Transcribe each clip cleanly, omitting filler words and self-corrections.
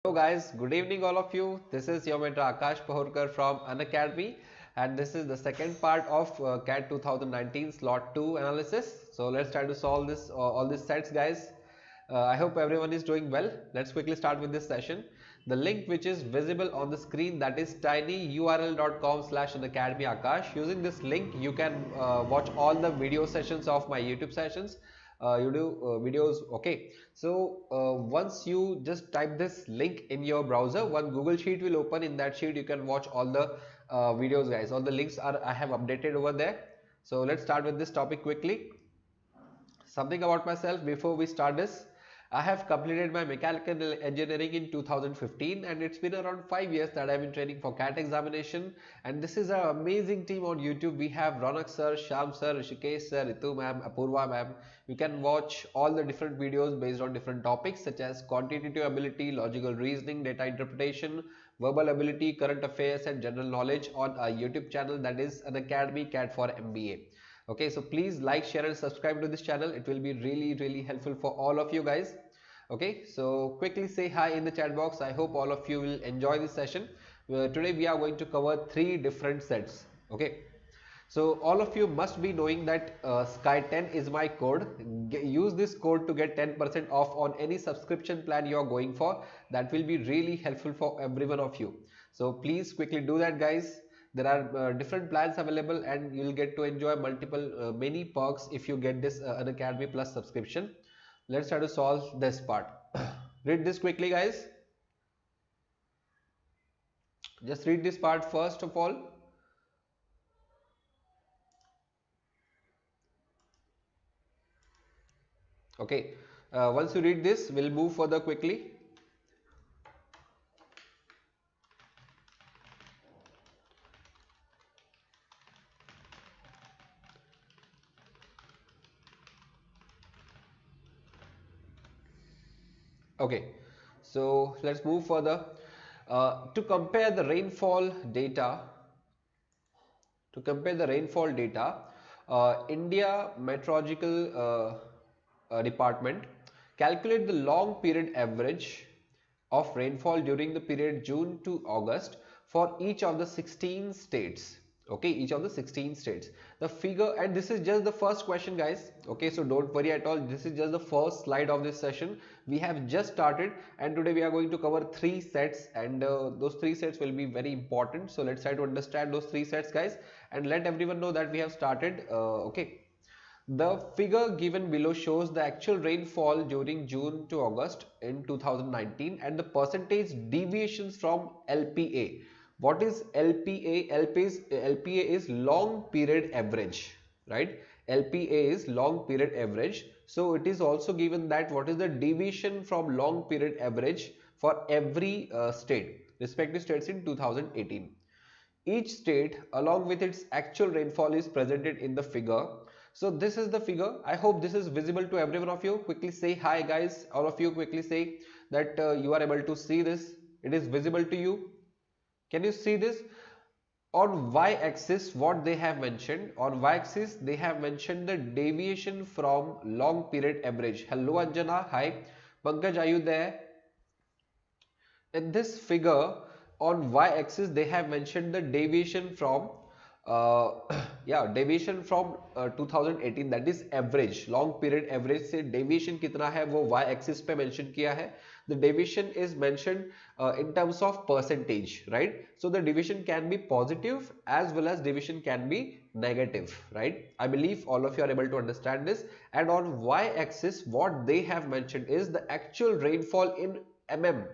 Hello guys, good evening all of you. This is your mentor Akash Pahurkar from Unacademy, and this is the second part of CAT 2019 slot 2 analysis. So let's try to solve this all these sets guys. I hope everyone is doing well. Let's quickly start with this session. The link which is visible on the screen, that is tinyurl.com/unacademy Akash. Using this link you can watch all the video sessions of my YouTube sessions. You do videos, okay. So once you just type this link in your browser, one Google Sheet will open. In that sheet you can watch all the videos guys. All the links are I have updated over there. So let's start with this topic quickly. Something about myself before we start this. I have completed my mechanical engineering in 2015, and it's been around 5 years that I've been training for CAT examination. And this is an amazing team on YouTube. We have Ronak sir, Sham sir, Rishikesh sir, Ritu ma'am, Apurva ma'am. You can watch all the different videos based on different topics such as quantitative ability, logical reasoning, data interpretation, verbal ability, current affairs and general knowledge on our YouTube channel, that is Unacademy CAT4MBA. Okay, so please like, share and subscribe to this channel. It will be really helpful for all of you guys. Okay, so quickly say hi in the chat box. I hope all of you will enjoy this session. Today we are going to cover 3 different sets. Okay, so all of you must be knowing that Sky10 is my code. Use this code to get 10% off on any subscription plan you are going for. That will be really helpful for every one of you. So please quickly do that guys. There are different plans available, and you will get to enjoy multiple many perks if you get this Unacademy Plus subscription. Let's try to solve this part. Read this quickly guys. Just read this part first of all. Okay, once you read this, we'll move further quickly. Okay, so let's move further. To compare the rainfall data, India Meteorological Department calculate the long period average of rainfall during the period June to August for each of the 16 states. Okay, each of the 16 states. The figure, and this is just the first question guys. Okay, so don't worry at all. This is just the first slide of this session. We have just started, and today we are going to cover 3 sets, and those 3 sets will be very important. So let's try to understand those 3 sets guys, and let everyone know that we have started. Okay. The figure given below shows the actual rainfall during June to August in 2019 and the percentage deviations from LPA. What is LPA? LPA is long period average, right? LPA is long period average. So it is also given that what is the deviation from long period average for every state, respective states in 2018. Each state along with its actual rainfall is presented in the figure. So this is the figure. I hope this is visible to every one of you. Quickly say hi guys. All of you quickly say that you are able to see this. It is visible to you. Can you see this? On y-axis what they have mentioned, on y-axis they have mentioned the deviation from long period average. Hello Anjana, hi. Pankaj, are you there? In this figure on y-axis they have mentioned the deviation from deviation from 2018, that is average, long period average से deviation कितना है वो y axis पे mention किया है. The deviation is mentioned in terms of percentage, right? So the deviation can be positive as well as deviation can be negative, right? I believe all of you are able to understand this. And on y axis what they have mentioned is the actual rainfall in mm.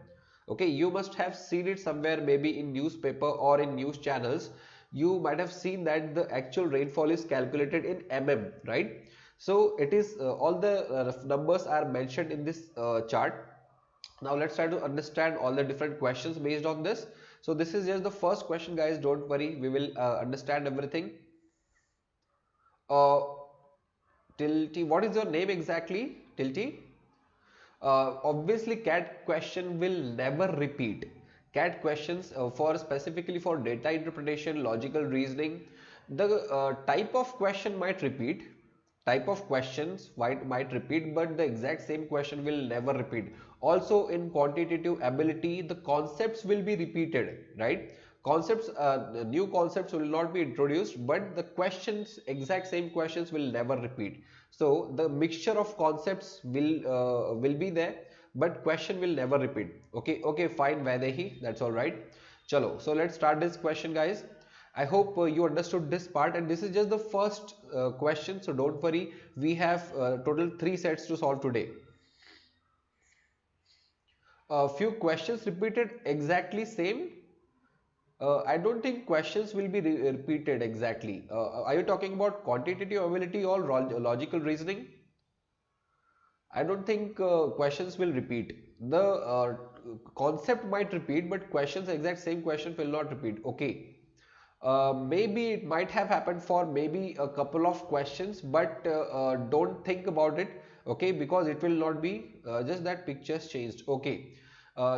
Okay, you must have seen it somewhere, maybe in newspaper or in news channels. You might have seen that the actual rainfall is calculated in mm, right? So it is all the numbers are mentioned in this chart. Now let's try to understand all the different questions based on this. So this is just the first question guys, don't worry, we will understand everything. Tilty, what is your name exactly? Tilty? Obviously CAT question will never repeat. CAT questions for specifically for data interpretation, logical reasoning, the type of question might repeat, type of questions might repeat, but the exact same question will never repeat. Also in quantitative ability, the concepts will be repeated, right? Concepts, new concepts will not be introduced, but the questions, exact same questions will never repeat. So the mixture of concepts will be there, but question will never repeat. Okay, fine, Vaidehi, that's all right. Chalo, so let's start this question, guys. I hope you understood this part, and this is just the first question, so don't worry. We have total 3 sets to solve today. A few questions repeated exactly same. I don't think questions will be repeated exactly. Are you talking about quantitative ability or logical reasoning? I don't think questions will repeat. The concept might repeat, but questions, exact same question will not repeat. Okay. Maybe it might have happened for maybe a couple of questions, but don't think about it, okay, because it will not be just that pictures changed. Okay,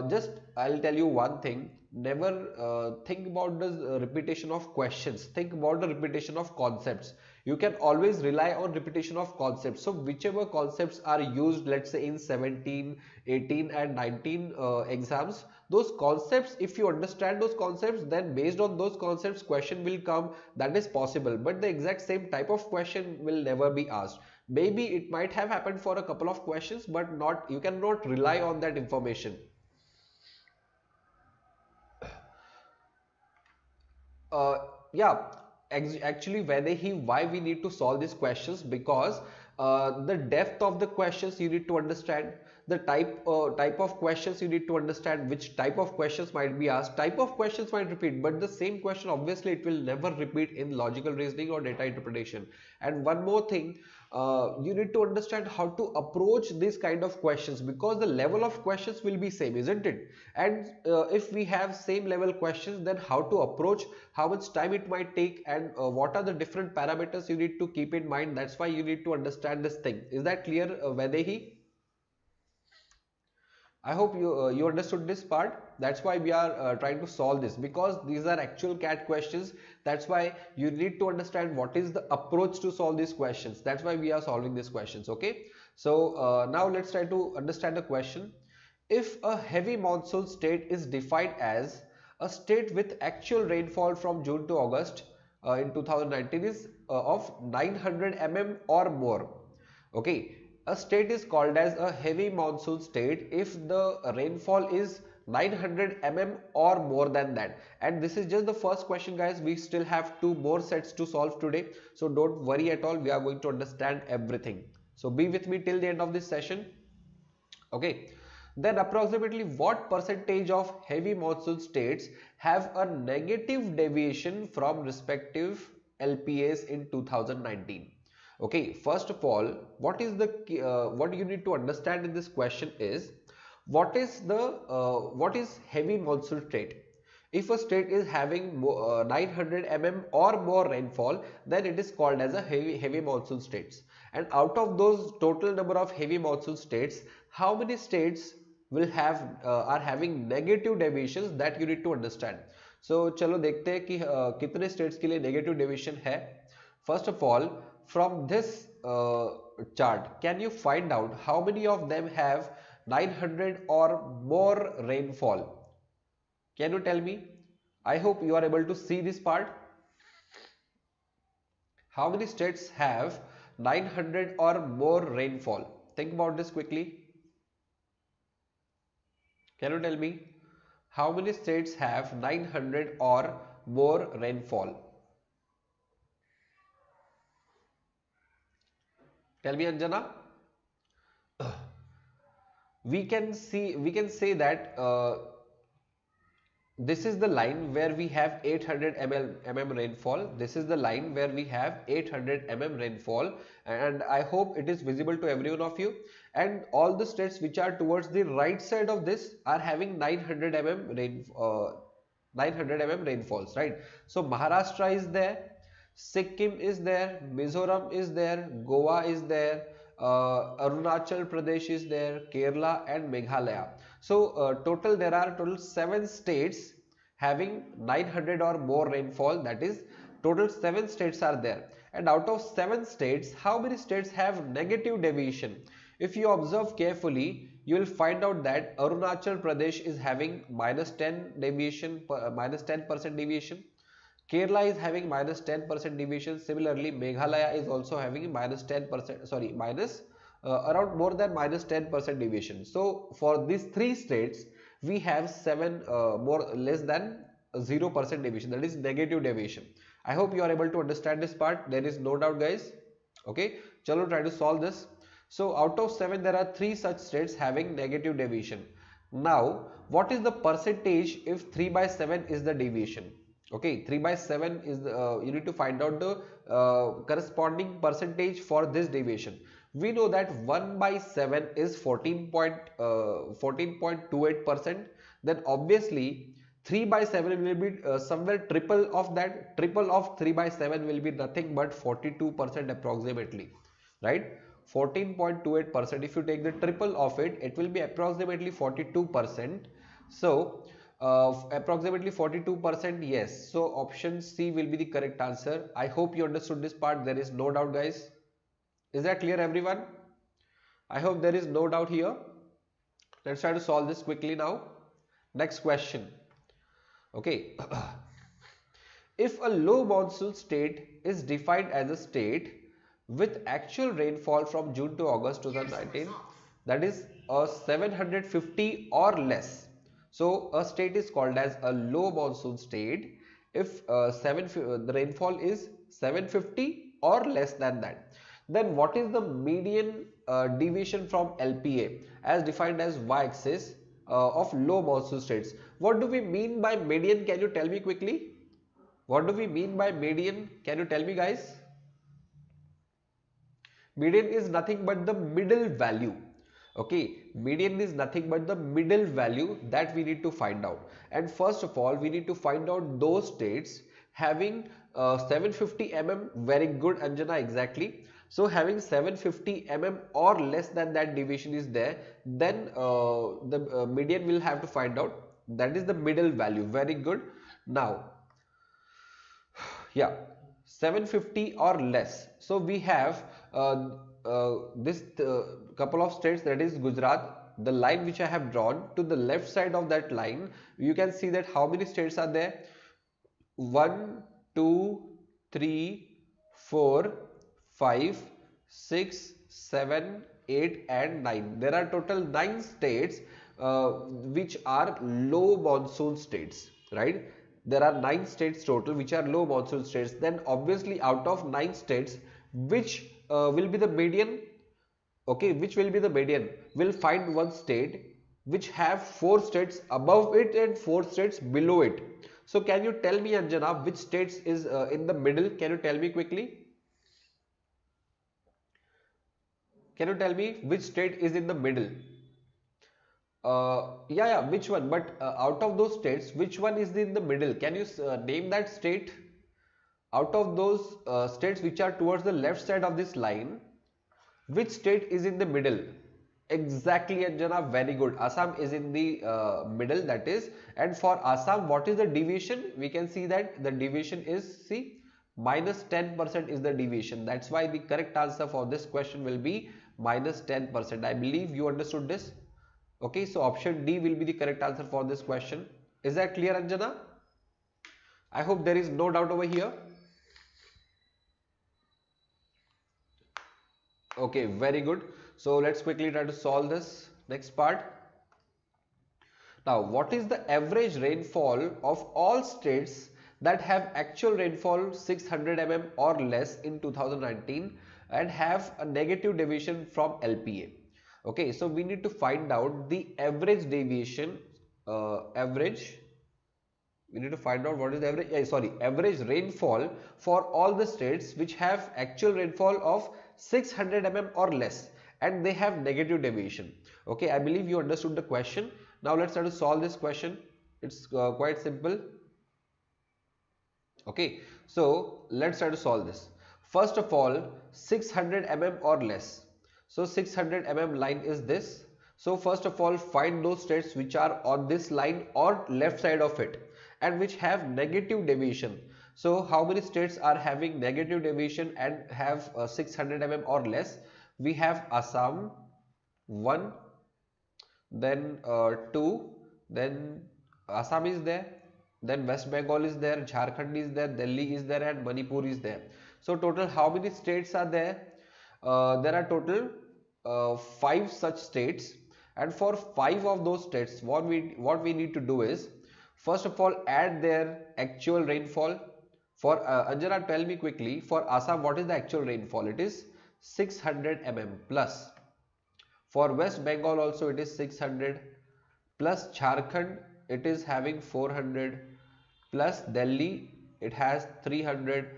just I'll tell you one thing. Never think about the repetition of questions. Think about the repetition of concepts. You can always rely on repetition of concepts. So whichever concepts are used, let's say in 17, 18 and 19 exams, those concepts, if you understand those concepts, then based on those concepts question will come. That is possible, but the exact same type of question will never be asked. Maybe it might have happened for a couple of questions, but not, you cannot rely on that information. uh, yeah, actually, why we need to solve these questions, because the depth of the questions you need to understand, the type of questions you need to understand, which type of questions might be asked. Type of questions might repeat, but the same question obviously it will never repeat in logical reasoning or data interpretation. And one more thing, you need to understand how to approach these kind of questions, because the level of questions will be same, isn't it? And if we have same level questions, then how to approach, how much time it might take, and what are the different parameters you need to keep in mind. That's why you need to understand this thing. Is that clear, Vaidehi? I hope you understood this part. That's why we are trying to solve this, because these are actual CAT questions. That's why you need to understand what is the approach to solve these questions. That's why we are solving these questions. Okay. So now let's try to understand the question. If a heavy monsoon state is defined as a state with actual rainfall from June to August in 2019 is of 900 mm or more. Okay, a state is called as a heavy monsoon state if the rainfall is 900 mm or more than that. And this is just the first question, guys. We still have 2 more sets to solve today, so don't worry at all. We are going to understand everything, so be with me till the end of this session. Okay, then approximately what percentage of heavy monsoon states have a negative deviation from respective LPAs in 2019? Okay, first of all, what is the what you need to understand in this question is what is heavy monsoon state? If a state is having 900 mm or more rainfall, then it is called as a heavy monsoon states. And out of those total number of heavy monsoon states, how many states will have are having negative deviations? That you need to understand. So चलो देखते हैं कि कितने states के लिए negative deviation है. First of all, from this chart, can you find out how many of them have 900 or more rainfall? Can you tell me? I hope you are able to see this part. How many states have 900 or more rainfall? Think about this quickly. Can you tell me how many states have 900 or more rainfall? Tell me, Anjana. We can say that this is the line where we have 800 mm rainfall. This is the line where we have 800 mm rainfall, and I hope it is visible to every one of you. And all the states which are towards the right side of this are having 900 mm rainfalls, right? So Maharashtra is there, Sikkim is there, Mizoram is there, Goa is there, Arunachal Pradesh is there, Kerala and Meghalaya. So total there are total 7 states having 900 or more rainfall. That is, total 7 states are there. And out of 7 states, how many states have negative deviation? If you observe carefully, you will find out that Arunachal Pradesh is having minus 10 deviation, minus 10% deviation. Kerala is having minus 10% deviation. Similarly, Meghalaya is also having minus 10%, sorry, minus around more than minus 10% deviation. So for these three states, we have seven more less than 0% deviation, that is negative deviation. I hope you are able to understand this part. There is no doubt, guys. Okay, chalo, try to solve this. So out of 7, there are 3 such states having negative deviation. Now, what is the percentage if 3 by 7 is the deviation? Okay, 3 by 7 is the, you need to find out the corresponding percentage for this deviation. We know that 1 by 7 is 14.28%. Then obviously 3 by 7 will be somewhere triple of that. Triple of 3 by 7 will be nothing but 42% approximately, right? 14.28%. If you take the triple of it, it will be approximately 42%. So approximately 42%, yes. So option C will be the correct answer. I hope you understood this part. There is no doubt, guys. Is that clear, everyone? I hope there is no doubt here. Let's try to solve this quickly now. Next question. Okay. If a low monsoon state is defined as a state with actual rainfall from June to August 2019, that is 750 or less. So a state is called as a low monsoon state if the rainfall is 750 or less than that. Then what is the median deviation from LPA as defined as y-axis of low monsoon states? What do we mean by median? Can you tell me quickly? What do we mean by median? Can you tell me, guys? Median is nothing but the middle value. Okay, median is nothing but the middle value that we need to find out. And first of all, we need to find out those states having 750 mm. Very good, Anjana, exactly. So having 750 mm or less than that deviation is there, then the median will have to find out. That is the middle value. Very good. Now, yeah, 750 or less. So we have this couple of states, that is Gujarat. The line which I have drawn, to the left side of that line, you can see that how many states are there? 1, 2, 3, 4, 5, 6, 7, 8 and 9. There are total 9 states which are low monsoon states, right? There are 9 states total which are low monsoon states. Then obviously out of 9 states, which will be the median? Okay, which will be the median? We'll find one state which have 4 states above it and 4 states below it. So can you tell me, Anjana, which states is in the middle? Can you tell me quickly? Can you tell me which state is in the middle? Yeah, which one? But out of those states, which one is in the middle? Can you name that state? Out of those states which are towards the left side of this line, which state is in the middle? Exactly, Anjana, very good. Assam is in the middle, that is. And for Assam, what is the deviation? We can see that the deviation is, see, minus 10% is the deviation. That's why the correct answer for this question will be minus 10%. I believe you understood this. Okay, so option D will be the correct answer for this question. Is that clear, Anjana? I hope there is no doubt over here. Okay, very good. So let's quickly try to solve this next part. Now, what is the average rainfall of all states that have actual rainfall 600 mm or less in 2019 and have a negative deviation from LPA? Okay, so we need to find out the average deviation, we need to find out what is the average, average rainfall for all the states which have actual rainfall of 600 mm or less and they have negative deviation. Okay, I believe you understood the question. Now let's try to solve this question. It's quite simple. Okay, so let's try to solve this. First of all, 600 mm or less. So 600 mm line is this. So first of all, find those states which are on this line or left side of it and which have negative deviation. So how many states are having negative deviation and have 600 mm or less? We have Assam 1, then 2, then Assam is there, then West Bengal is there, Jharkhand is there, Delhi is there, and Manipur is there. So total how many states are there? There are total 5 such states, and for 5 of those states what we need to do is, first of all, add their actual rainfall. For Anjana, tell me quickly, for Assam what is the actual rainfall? It is 600 mm plus. For West Bengal also it is 600 plus. Jharkhand it is having 400 plus. Delhi it has 300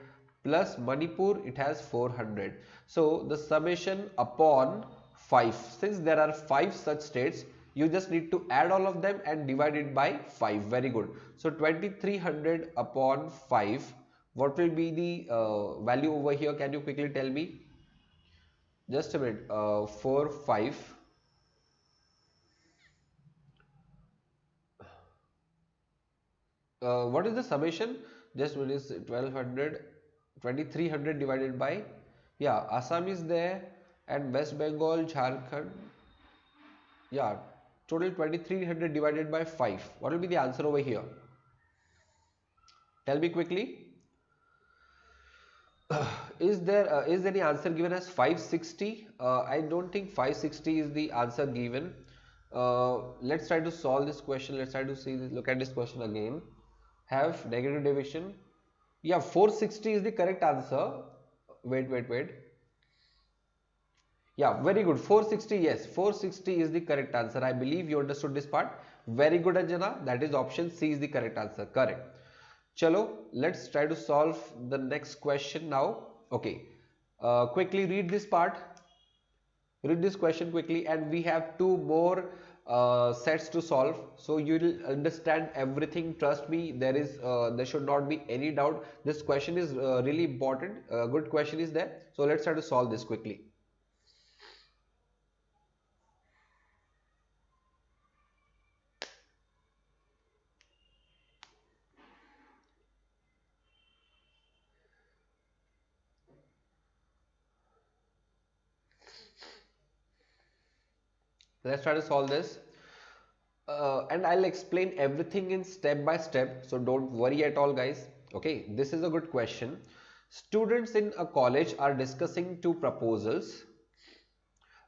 plus. Manipur it has 400. So the summation upon 5, since there are 5 such states, you just need to add all of them and divide it by 5. Very good. So 2300 upon 5, what will be the value over here? Can you quickly tell me? Just a minute. 4, 5. What is the summation? Just what is 1200, 2300 divided by, yeah, Assam is there, and West Bengal, Jharkhand, yeah, total 2300 divided by 5. What will be the answer over here? Tell me quickly. Is there any answer given as 560? I don't think 560 is the answer given. Let's try to solve this question. Let's try to see this, look at this question again. Have negative deviation. Yeah, 460 is the correct answer. Wait. Yeah, very good. 460, yes, 460 is the correct answer. I believe you understood this part. Very good, Anjana. That is option C is the correct answer. Correct. Chalo, let's try to solve the next question now. Okay, quickly read this part. Read this question quickly, and we have 2 more sets to solve, so you will understand everything. Trust me, there should not be any doubt. This question is really important. Good question is there. So let's try to solve this quickly. Let's try to solve this. And I'll explain everything in step by step, so don't worry at all, guys. Okay, this is a good question. Students in a college are discussing 2 proposals.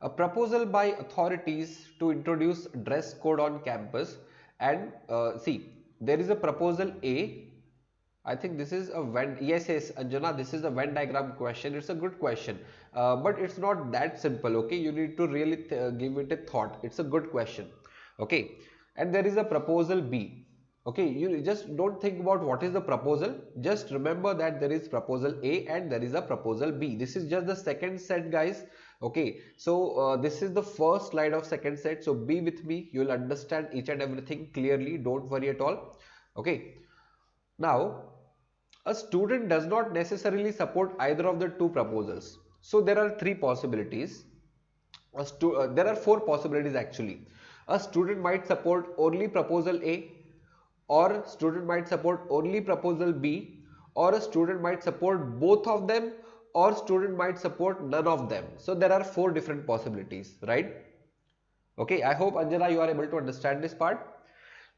A proposal by authorities to introduce dress code on campus, and see, there is a proposal A. I think this is a Venn, yes, Anjana, this is a Venn diagram question. It's a good question, but it's not that simple. Okay, you need to really give it a thought. It's a good question. Okay, and there is a proposal B. Okay, you just don't think about what is the proposal. Just remember that there is proposal A and there is a proposal B. This is just the second set, guys. Okay, so this is the first slide of second set. So be with me. You will understand each and everything clearly. Don't worry at all. Okay. Now, a student does not necessarily support either of the 2 proposals. So there are 3 possibilities. There are 4 possibilities actually. A student might support only proposal A, or student might support only proposal B, or a student might support both of them, or student might support none of them. So there are 4 different possibilities, right? Okay, I hope, Anjana, you are able to understand this part.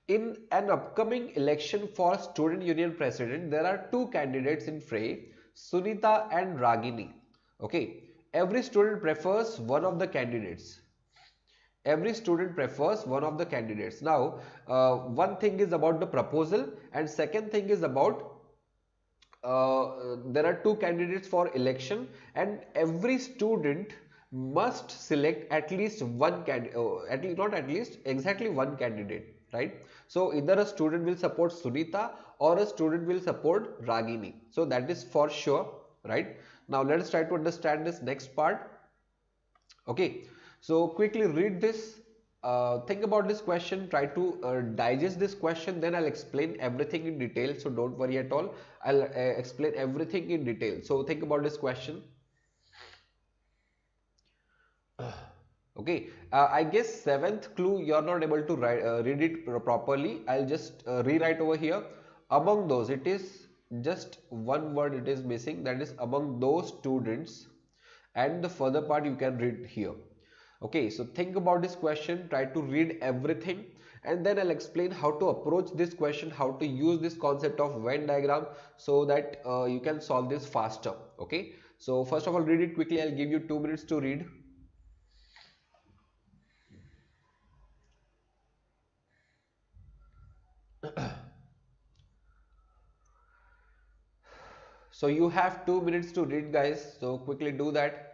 In an upcoming election for student union president, there are 2 candidates in fray, Sunita and Ragini. Okay, every student prefers one of the candidates. Every student prefers one of the candidates. Now, one thing is about the proposal, and second thing is about there are 2 candidates for election, and every student must select at least one candidate, not at least, exactly one candidate, right? So either a student will support Sunita or a student will support Ragini. So that is for sure, right? Now let us try to understand this next part. Okay, so quickly read this, think about this question, try to digest this question, then I'll explain everything in detail. So don't worry at all, I'll explain everything in detail. So think about this question. Okay, I guess 7th clue you are not able to read it properly. I'll just rewrite over here. Among those, it is just one word it is missing, that is among those students, and the further part you can read here. Okay, so think about this question, try to read everything, and then I'll explain how to approach this question, how to use this concept of Venn diagram so that you can solve this faster. Okay, so first of all, read it quickly. I'll give you 2 minutes to read. So you have 2 minutes to read, guys, so quickly do that.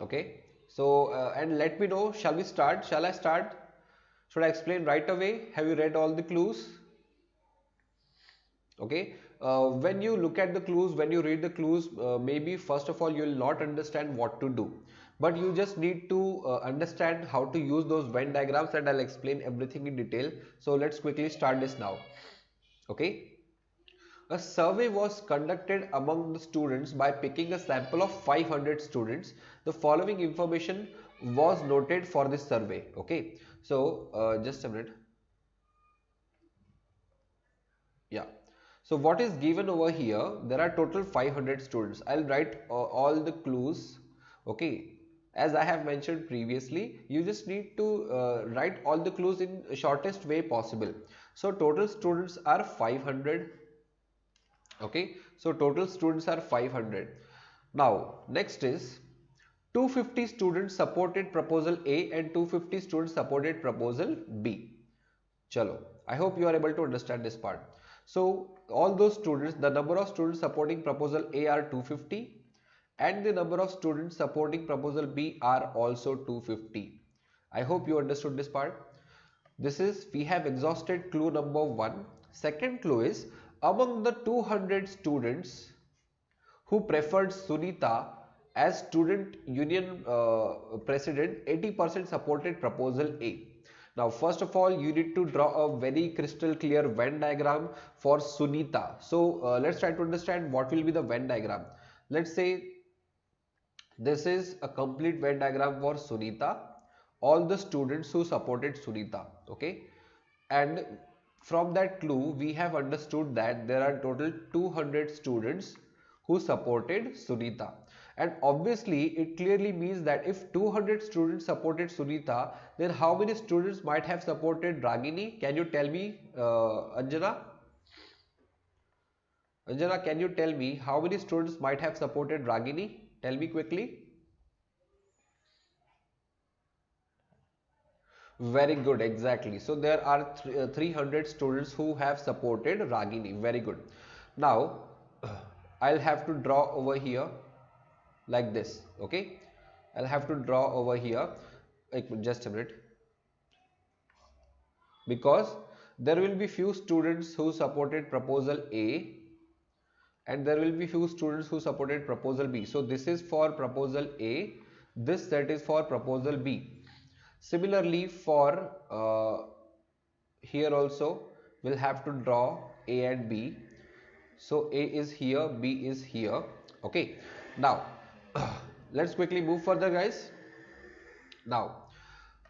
Okay, so and let me know, shall we start? Shall I start? Should I explain right away? Have you read all the clues? Okay, when you look at the clues, when you read the clues, maybe first of all you will not understand what to do, but you just need to understand how to use those Venn diagrams, and I'll explain everything in detail. So let's quickly start this now. Okay, a survey was conducted among the students. By picking a sample of 500 students, the following information was noted for this survey. Okay, so just a minute. Yeah. So what is given over here? There are total 500 students. I'll write all the clues. Okay. As I have mentioned previously, you just need to write all the clues in shortest way possible. So total students are 500. Okay. So total students are 500. Now, next is 250 students supported proposal A and 250 students supported proposal B. Chalo, I hope you are able to understand this part. So all those students, the number of students supporting proposal A are 250 and the number of students supporting proposal B are also 250. I hope you understood this part. This is, we have exhausted clue number 1. Second clue is, among the 200 students who preferred Sunita as student union president, 80% supported proposal A. Now, first of all, you need to draw a very crystal clear Venn diagram for Sunita. So, let's try to understand what will be the Venn diagram. Let's say this is a complete Venn diagram for Sunita, all the students who supported Sunita. Okay, and from that clue, we have understood that there are total 200 students who supported Sunita. And obviously, it clearly means that if 200 students supported Sunita, then how many students might have supported Ragini? Can you tell me, Anjana? Anjana, can you tell me how many students might have supported Ragini? Tell me quickly. Very good, exactly. So there are 300 students who have supported Ragini. Very good. Now, I'll have to draw over here like this. Okay, I'll have to draw over here, like, just a minute, because there will be few students who supported proposal A and there will be few students who supported proposal B. So this is for proposal A, this set is for proposal B. Similarly, for here also we'll have to draw A and B. So A is here, B is here. Okay, now let's quickly move further, guys. Now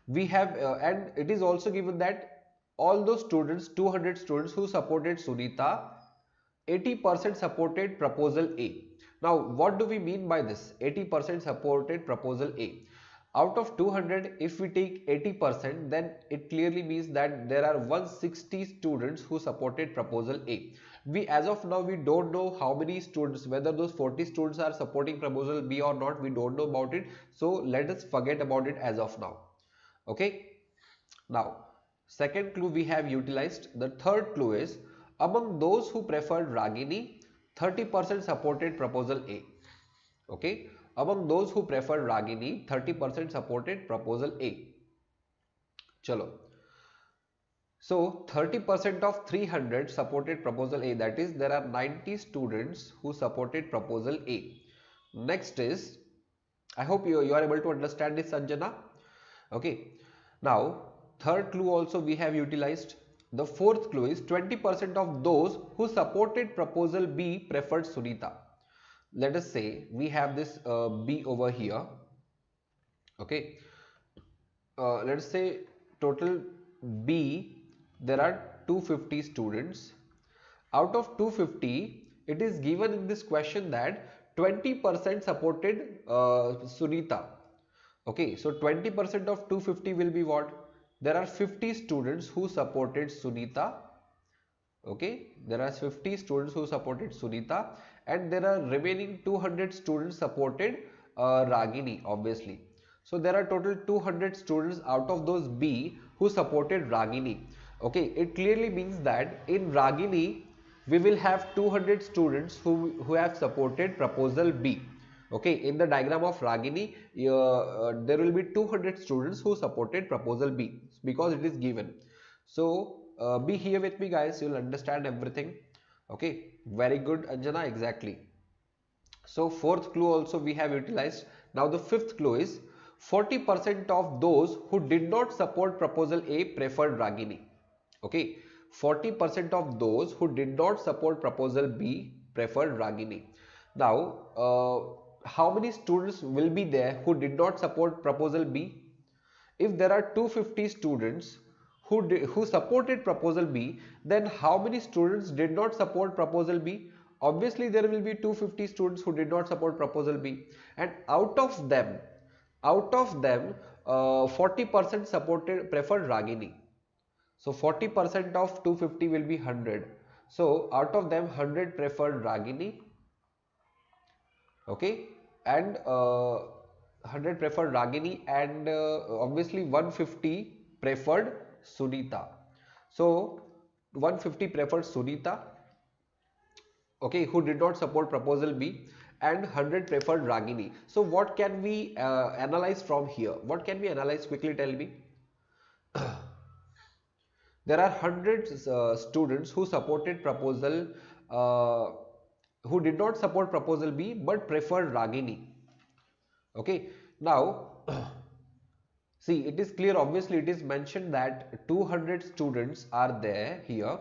we have and it is also given that all those students, 200 students who supported Sunita, 80% supported proposal A. Now what do we mean by this? 80% supported proposal A. Out of 200, if we take 80%, then it clearly means that there are 160 students who supported proposal A. We, as of now, we don't know how many students, whether those 40 students are supporting proposal B or not, we don't know about it. So let us forget about it as of now. Okay. Now, second clue we have utilized. The third clue is, among those who preferred Ragini, 30% supported proposal A. Okay. Among those who preferred Ragini, 30% supported proposal A. Chalo. So 30% of 300 supported proposal A. That is, there are 90 students who supported proposal A. Next is, I hope you are able to understand this, Sanjana. Okay. Now, third clue also we have utilized. The fourth clue is 20% of those who supported proposal B preferred Sunita. Let us say we have this B over here. Okay. let's say total B, there are 250 students. Out of 250, it is given in this question that 20% supported Sunita. Okay, so 20% of 250 will be what? There are 50 students who supported Sunita. Okay, there are 50 students who supported Sunita, and there are remaining 200 students supported Ragini, obviously. So there are total 200 students out of those B who supported Ragini. Okay, it clearly means that in Ragini we will have 200 students who have supported proposal B. Okay, in the diagram of Ragini, there will be 200 students who supported proposal B because it is given. So be here with me, guys, you'll understand everything. Okay, very good, Anjana, exactly. So fourth clue also we have utilized. Now the fifth clue is 40% of those who did not support proposal A preferred Ragini. Okay, 40% of those who did not support proposal B preferred Ragini. Now, how many students will be there who did not support proposal B? If there are 250 students who supported proposal B, then how many students did not support proposal B? Obviously, there will be 250 students who did not support proposal B, and out of them, 40% supported preferred Ragini. So 40% of 250 will be 100. So out of them 100 preferred Ragini, okay, and 100 preferred Ragini, and obviously 150 preferred Sunita. So 150 preferred Sunita, okay, who did not support proposal B, and 100 preferred Ragini. So what can we analyze from here? What can we analyze? Quickly tell me. There are hundreds students who supported proposal, who did not support proposal B but preferred Ragini. Okay, now see, it is clear, obviously it is mentioned that 200 students are there here.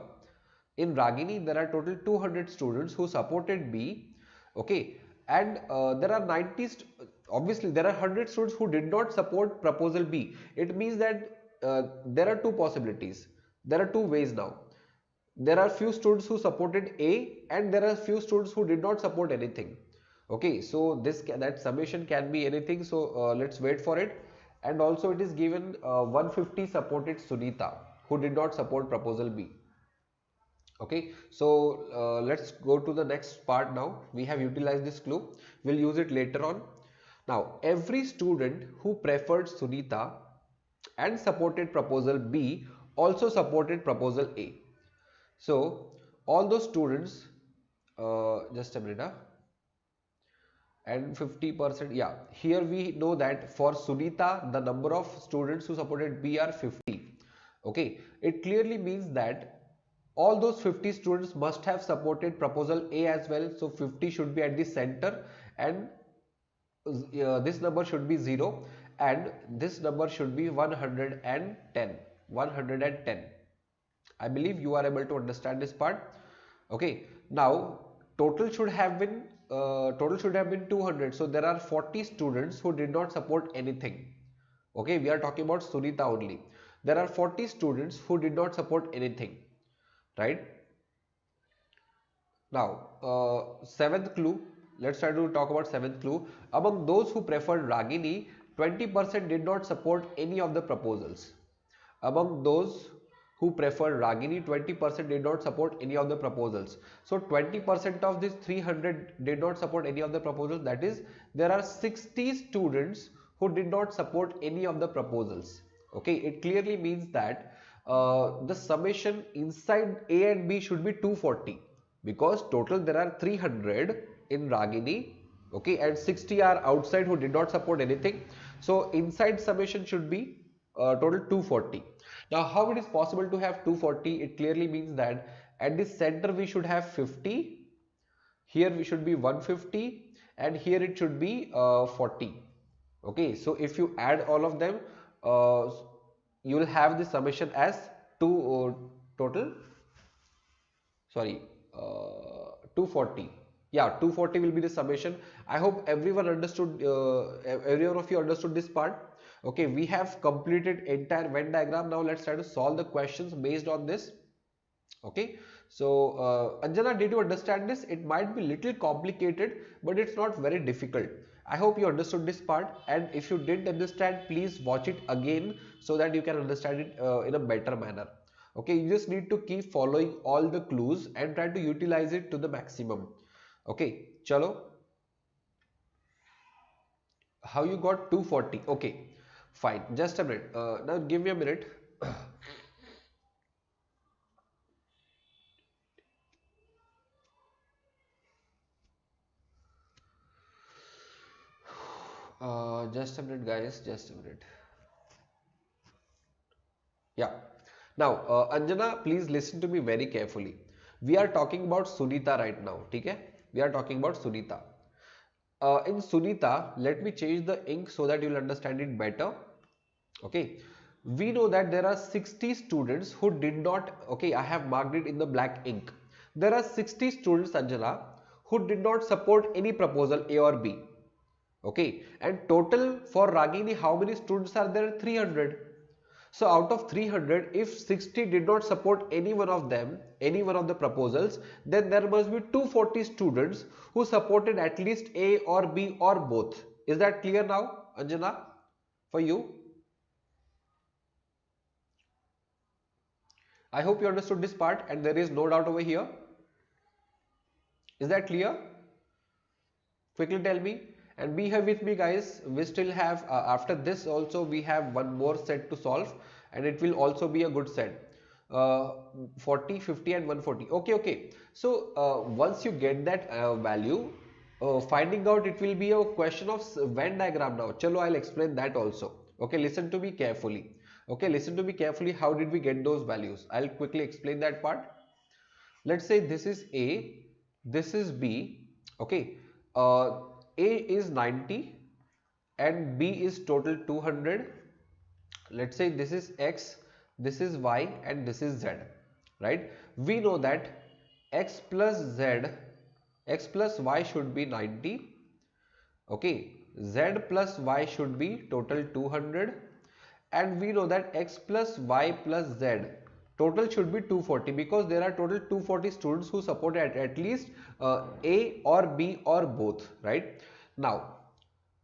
In Ragini there are total 200 students who supported B. Okay, and there are 90 obviously there are 100 students who did not support proposal B. It means that there are two possibilities. There are two ways now. There are few students who supported A, and there are few students who did not support anything. Okay, so that summation can be anything. So let's wait for it. And also it is given 150 supported Sunita who did not support proposal B. Okay, so let's go to the next part now. We have utilized this clue. We'll use it later on. Now, every student who preferred Sunita and supported proposal B also supported proposal A. So all those students, just a minute, and 50%, yeah, here we know that for Sunita the number of students who supported B are 50. Okay, it clearly means that all those 50 students must have supported proposal A as well. So 50 should be at the center, and this number should be 0, and this number should be 110. I believe you are able to understand this part. Okay, now total should have been 200. So there are 40 students who did not support anything. Okay, we are talking about Sunita only. There are 40 students who did not support anything, right? Now seventh clue, let's try to talk about seventh clue. Among those who preferred Ragini, 20% did not support any of the proposals. Among those who preferred Ragini, 20% did not support any of the proposals. So 20% of this 300 did not support any of the proposals. That is, there are 60 students who did not support any of the proposals. Okay, it clearly means that the summation inside A and B should be 240, because total there are 300 in Ragini, okay, and 60 are outside who did not support anything. So inside summation should be total 240. Now how it is possible to have 240? It clearly means that at the center we should have 50, here we should be 150, and here it should be 40. Okay, so if you add all of them, you will have the summation as total, sorry, 240. Yeah, 240 will be the summation. I hope everyone understood, everyone of you understood this part. Okay, we have completed entire Venn diagram. Now let's try to solve the questions based on this. Okay, so Anjana, did you understand this? It might be little complicated, but it's not very difficult. I hope you understood this part, and if you didn't understand, please watch it again so that you can understand it in a better manner. Okay, you just need to keep following all the clues and try to utilize it to the maximum. Okay, chalo. How you got 240? Okay, fine. Just a minute. Now give me a minute. Just a minute, guys. Just a minute. Yeah. Now, Anjana, please listen to me very carefully. We are talking about Sunita right now. Okay? We are talking about Sunita. In Sunita, let me change the ink so that you'll understand it better. Okay. We know that there are 60 students who did not. Okay, I have marked it in the black ink. There are 60 students, Anjana, who did not support any proposal A or B. Okay, and total for Ragini, how many students are there? 300. So out of 300, if 60 did not support any one of them, any one of the proposals, then there must be 240 students who supported at least A or B or both. Is that clear now, Anjana, for you? I hope you understood this part and there is no doubt over here. Is that clear? Quickly tell me. And be here with me, guys. We still have after this also we have one more set to solve, and it will also be a good set. 40, 50 and 140. Okay. So once you get that value, finding out it will be a question of Venn diagram now. Chalo, I'll explain that also. Okay, listen to me carefully. Okay, listen to me carefully. How did we get those values? I'll quickly explain that part. Let's say this is A, this is B. Okay. A is 90 and B is total 200. Let's say this is X, this is Y and this is Z, right? We know that X plus Z, X plus Y should be 90. Okay, Z plus Y should be total 200, and we know that X plus Y plus Z total should be 240 because there are total 240 students who support at least A or B or both, right? Now,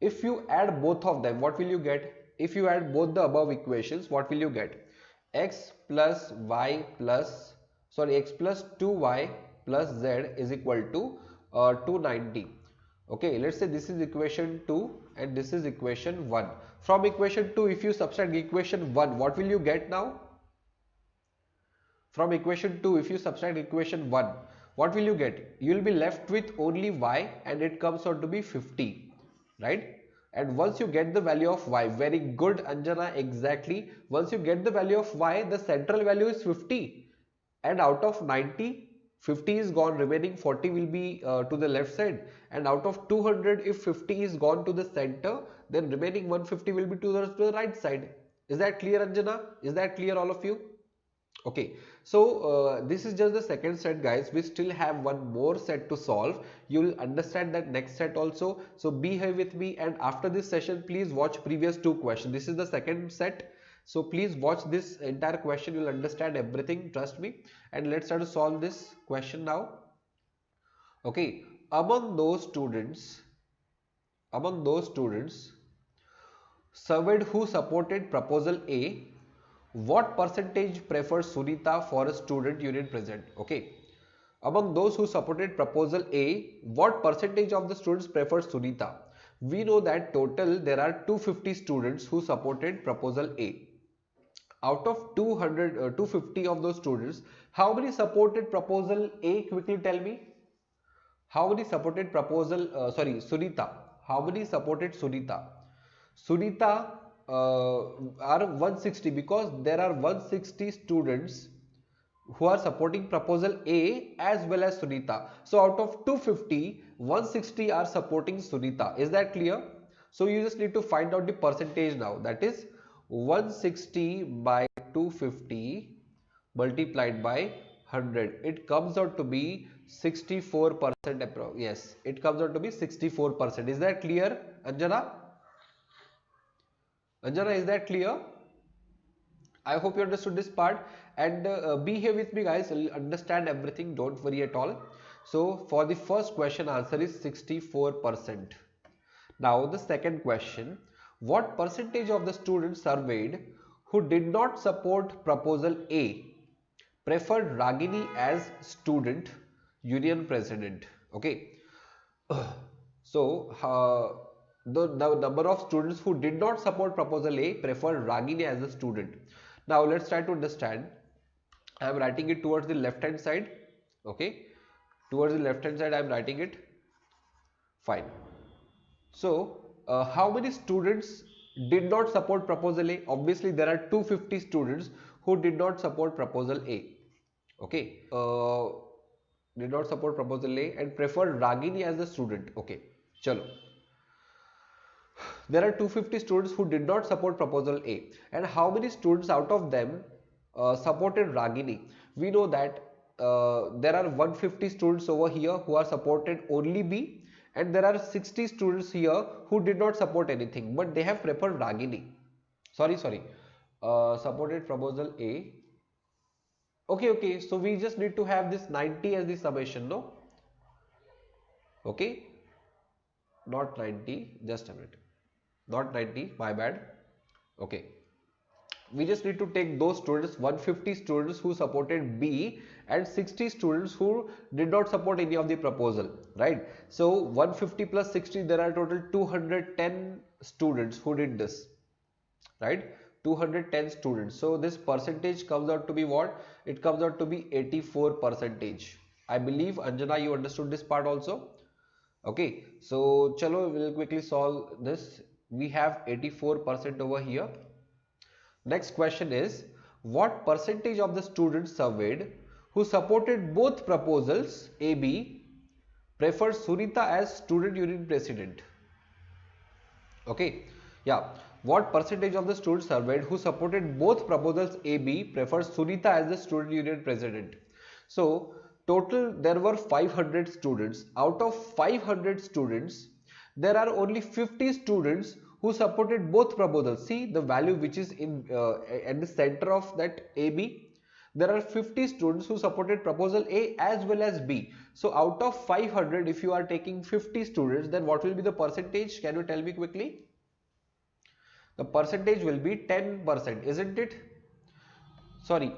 if you add both of them, what will you get? If you add both the above equations, what will you get? X plus 2Y plus Z is equal to 290. Okay, let's say this is equation 2 and this is equation 1. From equation 2, if you subtract equation 1, what will you get now? From equation 2, if you subtract equation 1, what will you get? You will be left with only Y and it comes out to be 50, right? And once you get the value of Y, very good, Anjana, exactly. Once you get the value of Y, the central value is 50. And out of 90, 50 is gone, remaining 40 will be to the left side. And out of 200, if 50 is gone to the center, then remaining 150 will be to the right side. Is that clear, Anjana? Is that clear, all of you? Okay, so this is just the second set, guys. We still have one more set to solve. You will understand that next set also. So be here with me, and after this session, please watch previous two questions. This is the second set. So please watch this entire question. You will understand everything, trust me. And let's try to solve this question now. Okay, among those students surveyed who supported proposal A, what percentage prefers Sunita for a student union present? Okay, among those who supported proposal A, what percentage of the students prefers Sunita? We know that total there are 250 students who supported proposal A. Out of 250 of those students, how many supported proposal A? Quickly tell me. How many supported proposal, Sunita? How many supported Sunita? Sunita are 160 because there are 160 students who are supporting proposal A as well as Sunita. So out of 250, 160 are supporting Sunita. Is that clear? So you just need to find out the percentage now. That is 160 by 250 multiplied by 100. It comes out to be 64%. Yes, it comes out to be 64%. Is that clear, Anjana? Anjana, is that clear? I hope you understood this part, and be here with me guys, you'll understand everything, don't worry at all. So for the first question, answer is 64%. Now the second question, what percentage of the students surveyed who did not support proposal A preferred Ragini as student union president? Okay. So the number of students who did not support proposal A preferred Ragini as a student. Now let's try to understand. I am writing it towards the left hand side. Okay, towards the left hand side I am writing it. Fine. So how many students did not support proposal A? Obviously there are 250 students who did not support proposal A. Okay, did not support proposal A and preferred Ragini as a student. Okay, chalo. There are 250 students who did not support proposal A, and how many students out of them supported Ragini? We know that there are 150 students over here who are supported only B, and there are 60 students here who did not support anything, but they have preferred Ragini. Supported proposal A. Okay, so we just need to have this 90 as the summation, no? Okay, not 90, just a minute. Not 90, my bad. Okay, we just need to take those students, 150 students who supported B and 60 students who did not support any of the proposal, right? So 150 plus 60, there are total 210 students who did this, right? 210 students. So this percentage comes out to be what? It comes out to be 84%. I believe Anjana, you understood this part also. Okay, so chalo, we'll quickly solve this. We have 84% over here. Next question is, what percentage of the students surveyed who supported both proposals AB preferred Sunita as student union president? Okay, yeah. What percentage of the students surveyed who supported both proposals AB preferred Sunita as the student union president? So total there were 500 students. Out of 500 students, there are only 50 students who supported both proposals. See the value which is in at the center of that AB. There are 50 students who supported proposal A as well as B. So out of 500, if you are taking 50 students, then what will be the percentage? Can you tell me quickly? The percentage will be 10%, isn't it? Sorry,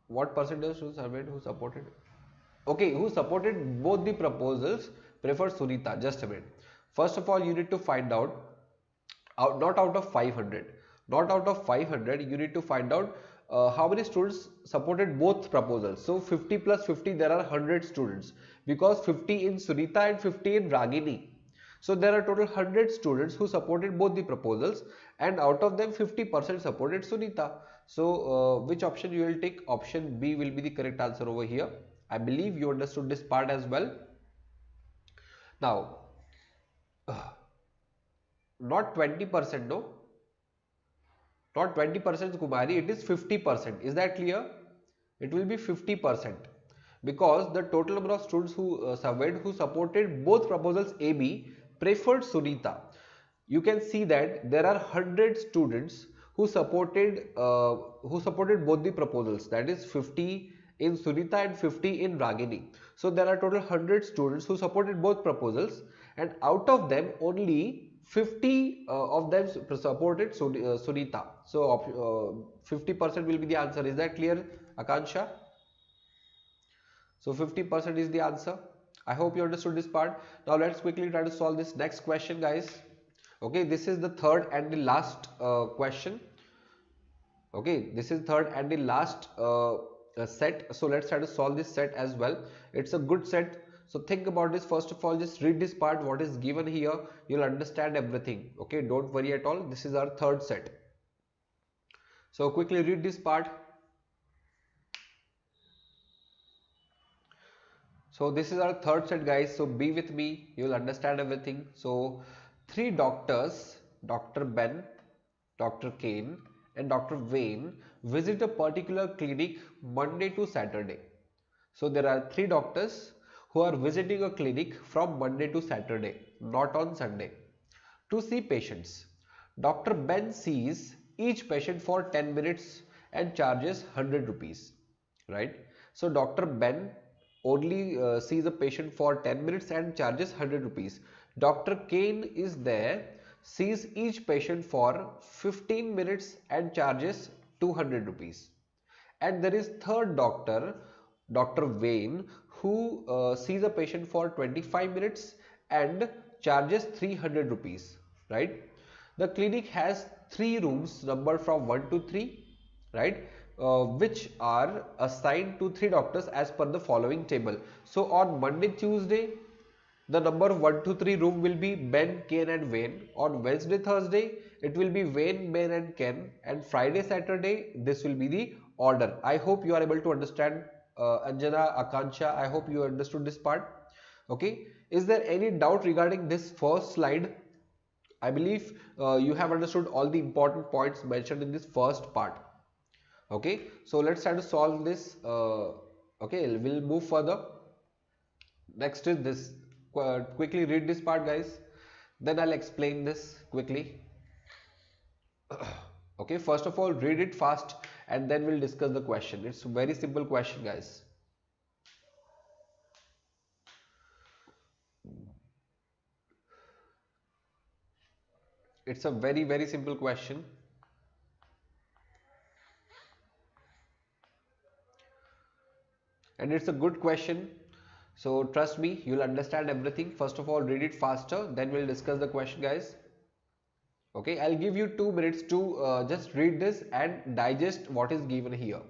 what percentage who surveyed who supported? Okay, who supported both the proposals preferred Sunita. Just a minute. First of all, you need to find out, not out of 500, not out of 500, you need to find out how many students supported both proposals. So 50 plus 50, there are 100 students, because 50 in Sunita and 50 in Ragini. So there are total 100 students who supported both the proposals, and out of them 50% supported Sunita. So which option you will take? Option B will be the correct answer over here. I believe you understood this part as well. Now, not 20%, no, not 20% Kumari, it is 50%. Is that clear? It will be 50%, because the total number of students who surveyed who supported both proposals AB preferred Sunita. You can see that there are 100 students who supported both the proposals, that is 50 in Sunita and 50 in Ragini. So there are total 100 students who supported both proposals, and out of them only 50 of them supported Sunita. So 50% will be the answer. Is that clear, Akansha? So 50% is the answer. I hope you understood this part. Now let's quickly try to solve this next question, guys. Okay, this is the third and the last question. Okay, this is third and the last set. So let's try to solve this set as well. It's a good set. So think about this. First of all, just read this part, what is given here. You'll understand everything. Okay, don't worry at all. This is our third set. So quickly read this part. So this is our third set, guys. So be with me. You will understand everything. So 3 doctors, Dr. Ben, Dr. Kane and Dr. Wayne, visit a particular clinic Monday to Saturday. So there are 3 doctors who are visiting a clinic from Monday to Saturday, not on Sunday, to see patients. Dr. Ben sees each patient for 10 minutes and charges 100 rupees, right? So Dr. Ben only sees a patient for 10 minutes and charges 100 rupees. Dr. Kane is there, sees each patient for 15 minutes and charges 200 rupees. And there is third doctor, Dr. Wayne, who sees a patient for 25 minutes and charges 300 rupees, right? The clinic has 3 rooms numbered from 1 to 3, right? Which are assigned to 3 doctors as per the following table. So on Monday, Tuesday, the number 1 to 3 room will be Ben, Ken and Wayne. On Wednesday, Thursday, it will be Wayne, Ben and Ken. And Friday, Saturday, this will be the order. I hope you are able to understand, Anjana, Akansha. I hope you understood this part. Okay. Is there any doubt regarding this first slide? I believe you have understood all the important points mentioned in this first part. Okay. So let's try to solve this. Okay. We'll move further. Next is this. Quickly read this part, guys. Then I'll explain this quickly. Okay, first of all, read it fast and then we'll discuss the question. It's a very simple question, guys. It's a very simple question. And it's a good question. So trust me, you'll understand everything. First of all, read it faster, then we'll discuss the question, guys. Okay, I'll give you 2 minutes to just read this and digest what is given here.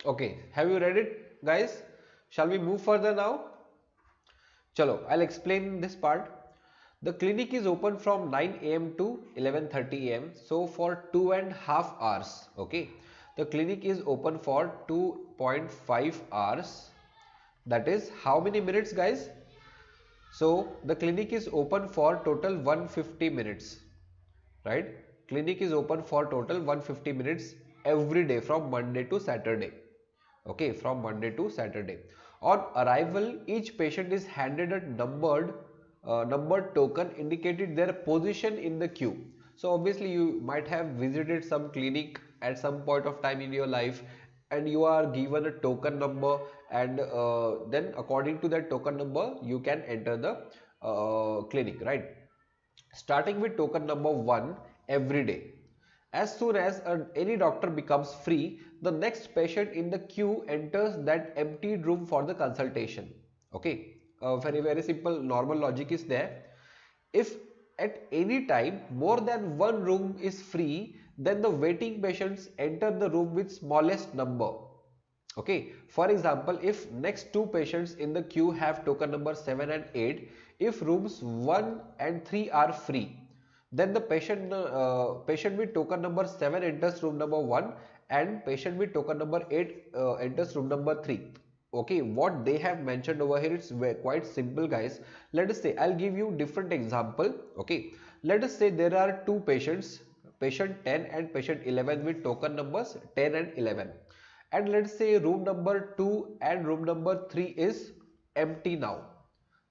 Okay, have you read it, guys? Shall we move further now? Chalo, I'll explain this part. The clinic is open from 9 a.m. to 11:30 a.m. So for 2.5 hours. Okay, the clinic is open for 2.5 hours. That is how many minutes, guys? So the clinic is open for total 150 minutes, right? Clinic is open for total 150 minutes every day from Monday to Saturday. Okay, from Monday to Saturday. On arrival, each patient is handed a numbered token indicating their position in the queue. So obviously you might have visited some clinic at some point of time in your life and you are given a token number, and then according to that token number you can enter the clinic, right? Starting with token number 1 every day. As soon as any doctor becomes free, the next patient in the queue enters that emptied room for the consultation. Okay, very simple normal logic is there. If at any time more than one room is free, then the waiting patients enter the room with smallest number. Okay, for example, if next 2 patients in the queue have token number 7 and 8, if rooms 1 and 3 are free, then the patient with token number 7 enters room number 1 and patient with token number 8 enters room number 3. Okay, what they have mentioned over here, it's quite simple, guys. Let us say, I'll give you different example. Okay, let us say there are 2 patients, patient 10 and patient 11 with token numbers 10 and 11. And let's say room number 2 and room number 3 is empty now.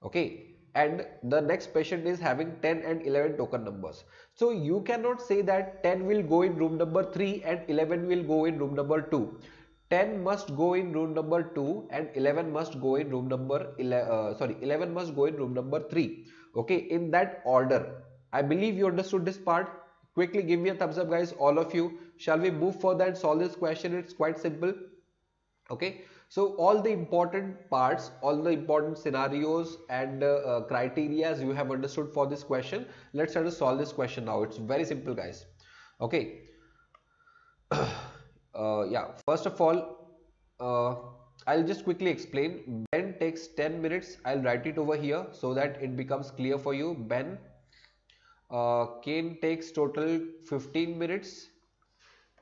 Okay, and the next patient is having 10 and 11 token numbers. So you cannot say that 10 will go in room number 3 and 11 will go in room number 2. 10 must go in room number 2 and 11 must go in room number 11 must go in room number 3. Okay, in that order. I believe you understood this part Quickly give me a thumbs up, guys, all of you. Shall we move further and solve this question? It's quite simple. Okay, so all the important parts, all the important scenarios and criteria you have understood for this question. Let's try to solve this question now. It's very simple, guys. Okay. Yeah, first of all, uh, I'll just quickly explain. Ben takes 10 minutes. I'll write it over here so that it becomes clear for you. Ben, Kane takes total 15 minutes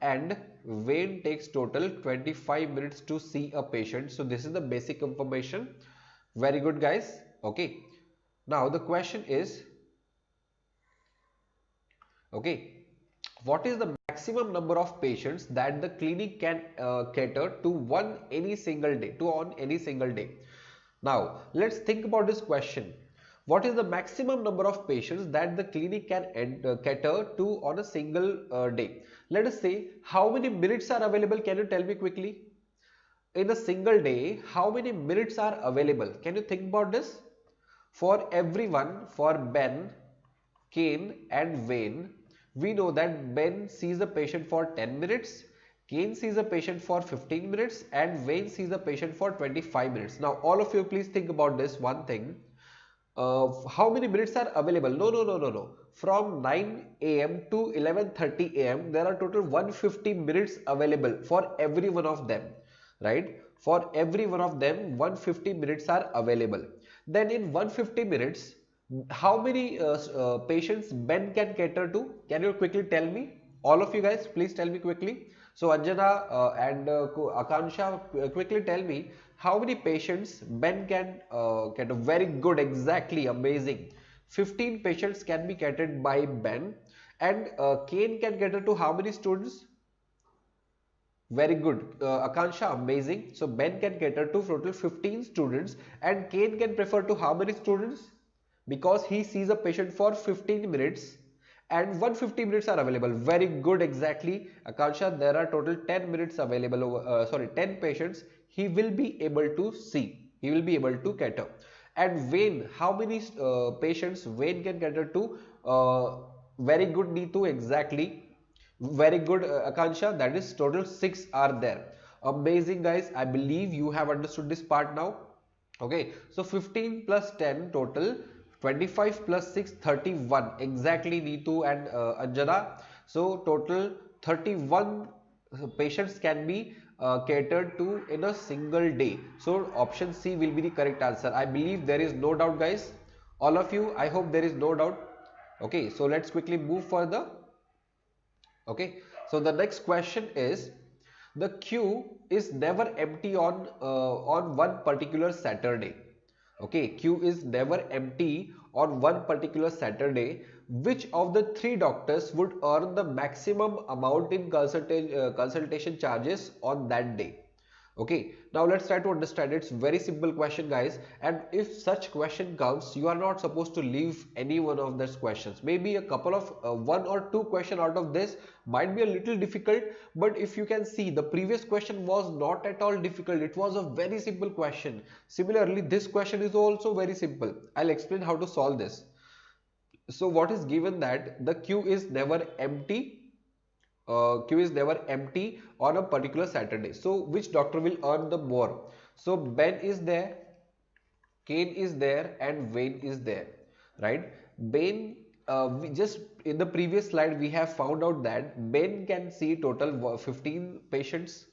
and Wayne takes total 25 minutes to see a patient. So this is the basic information. Very good, guys. Okay. Now the question is, okay, what is the maximum number of patients that the clinic can cater to on any single day? Now let's think about this question. What is the maximum number of patients that the clinic can cater to on a single day? Let us say, how many minutes are available? Can you tell me quickly? In a single day, how many minutes are available? Can you think about this? For everyone, for Ben, Kane and Wayne, we know that Ben sees a patient for 10 minutes, Kane sees a patient for 15 minutes and Wayne sees a patient for 25 minutes. Now all of you please think about this one thing. How many minutes are available? No. From 9 a.m. to 11:30 a.m. there are total 150 minutes available for every one of them, right? For every one of them 150 minutes are available. Then in 150 minutes, how many patients Ben can cater to? Can you quickly tell me? All of you guys, please tell me quickly. So Anjana and Akansha, quickly tell me how many patients Ben can cater. Very good, exactly, amazing. 15 patients can be catered by Ben, and Kane can cater to how many students? Very good, Akansha, amazing. So Ben can cater to total 15 students, and Kane can prefer to how many students? Because he sees a patient for 15 minutes and 150 minutes are available. Very good, exactly, Akansha. There are total 10 minutes available, 10 patients he will be able to see, he will be able to cater. And Wayne, how many patients Wayne can cater to? Very good, Neetu, exactly. Very good, Akansha, that is total 6 are there. Amazing, guys. I believe you have understood this part now. Okay, so 15 plus 10 total 25 plus 6 31, exactly, Neetu and Anjana. So total 31 patients can be catered to in a single day. So option C will be the correct answer. I believe there is no doubt, guys. All of you, I hope there is no doubt. Okay, so let's quickly move further. Okay, so the next question is, the queue is never empty on one particular Saturday. Okay, queue is never empty on one particular Saturday. Which of the three doctors would earn the maximum amount in consultation charges on that day? Okay, now let's try to understand. It's very simple question, guys, and if such question comes, you are not supposed to leave any one of these questions. Maybe a couple of one or two question out of this might be a little difficult, but if you can see, the previous question was not at all difficult. It was a very simple question. Similarly, this question is also very simple. I'll explain how to solve this. So what is given, that the queue is never empty, queue is never empty on a particular Saturday. So which doctor will earn the more? So Ben is there, Kane is there and Wayne is there, right? Ben, we just in the previous slide we have found out that Ben can see total 15 patients,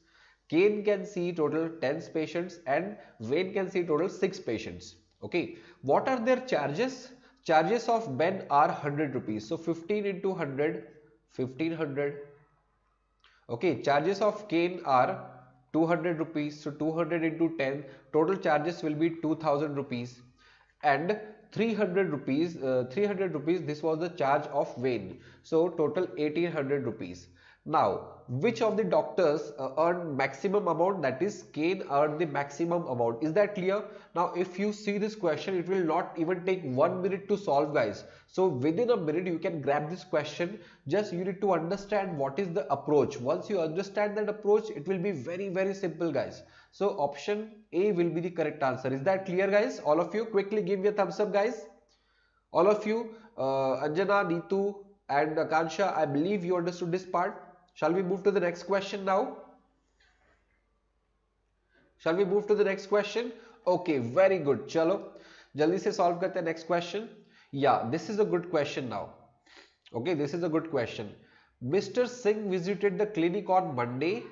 Kane can see total 10 patients and Wayne can see total 6 patients. Okay, what are their charges? Charges of Ben are 100 rupees. So 15 into 100, 1500. Okay, charges of Kane are 200 rupees. So 200 into 10, total charges will be 2000 rupees. And 300 rupees, this was the charge of Wayne. So total 1800 rupees. Now, which of the doctors earn maximum amount? That is, Kane earned the maximum amount. Is that clear? Now, if you see this question, it will not even take 1 minute to solve, guys. So within a minute, you can grab this question. Just you need to understand what is the approach. Once you understand that approach, it will be very, very simple, guys. So option A will be the correct answer. Is that clear, guys? All of you, quickly give me a thumbs up, guys. All of you, Anjana, Neetu, And Akansha, I believe you understood this part. Shall we move to the next question now? Shall we move to the next question? Okay, very good. Chalo, jaldi se solve karte next question. Yeah, this is a good question now. Okay, this is a good question. Mr. Singh visited the clinic on Monday,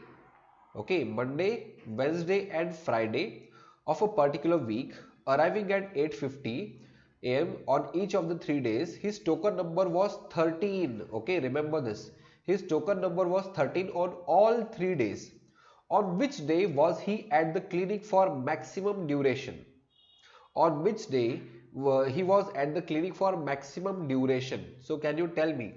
okay, Monday, Wednesday and Friday of a particular week, arriving at 8:50 am on each of the 3 days. His token number was 13. Okay, remember this. His token number was 13 on all 3 days. On which day was he at the clinic for maximum duration? On which day he was at the clinic for maximum duration? So can you tell me?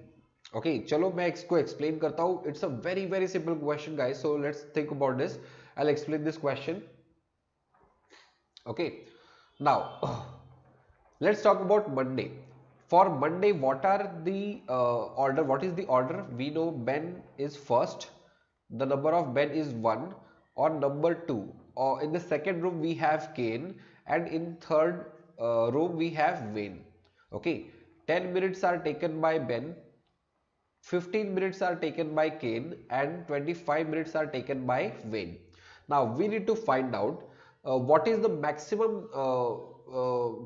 Okay, चलो मैं इसको explain करता हूँ. It's a very simple question, guys. So let's think about this. I'll explain this question. Okay, now let's talk about Monday. For Monday, what are the order? What is the order? We know Ben is first. The number of Ben is 1. On number 2, or in the second room we have Kane, and in third room we have Wayne. Okay, 10 minutes are taken by Ben, 15 minutes are taken by Kane, and 25 minutes are taken by Wayne. Now we need to find out what is the maximum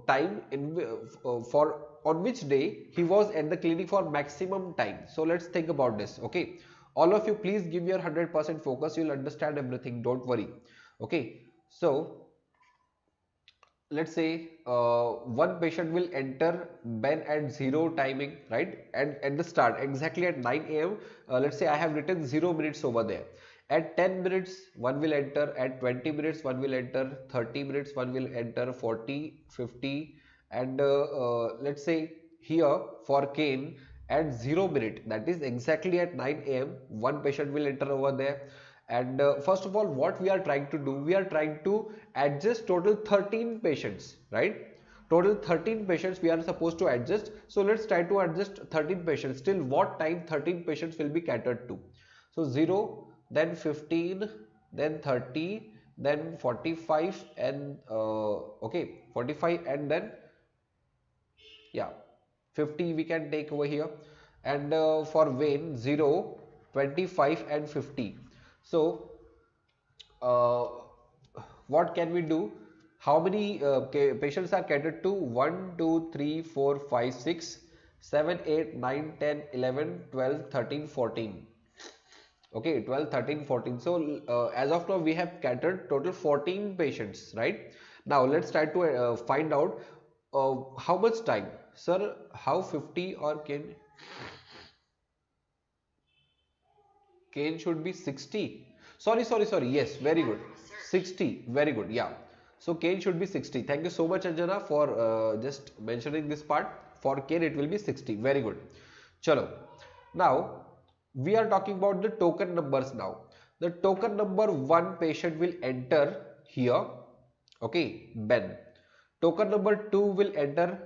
time in for on which day he was at the clinic for maximum time. So let's think about this. Okay, all of you please give your 100% focus. You'll understand everything, don't worry. Okay, so let's say one patient will enter Ben at 0 timing, right? And at the start exactly at 9 am, let's say I have written 0 minutes over there. At 10 minutes one will enter, at 20 minutes one will enter, 30 minutes one will enter, 40, 50, and let's say here for Kane at 0 minute, that is exactly at 9 am, one patient will enter over there. And first of all, what we are trying to do, we are trying to adjust total 13 patients, right? Total 13 patients we are supposed to adjust. So let's try to adjust 13 patients. Till what time 13 patients will be catered to? So 0, then 15, then 30, then 45, and okay, 45, and then yeah, 50 we can take over here. And for Wayne, 0, 25 and 50. So what can we do? How many patients are catered to? 1, 2, 3, 4, 5, 6, 7, 8, 9, 10, 11, 12, 13, 14. Okay, 12, 13, 14. So as of now we have catered total 14 patients, right? Now let's try to find out how much time. Sir, how 50 or Kane should be 60. Sorry. Yes, very good. 60. Very good. Yeah. So Kane should be 60. Thank you so much, Anjana, for just mentioning this part. For Kane, it will be 60. Very good. Chalo. Now, we are talking about the token numbers now. The token number 1 patient will enter here. Okay, Ben. Token number 2 will enter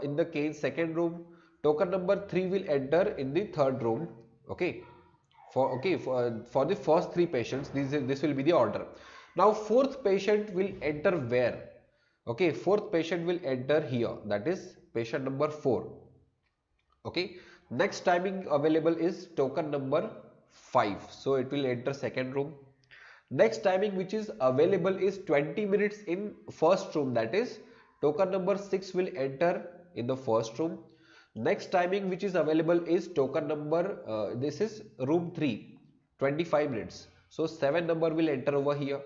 in the Kane's second room. Token number 3 will enter in the third room. Okay. For the first 3 patients, this will be the order. Now 4th patient will enter where? Okay, 4th patient will enter here, that is patient number 4. Okay, next timing available is token number 5, so it will enter second room. Next timing which is available is 20 minutes in first room, that is token number 6 will enter in the first room. Next timing which is available is token number, this is room 3, 25 minutes. So 7 number will enter over here.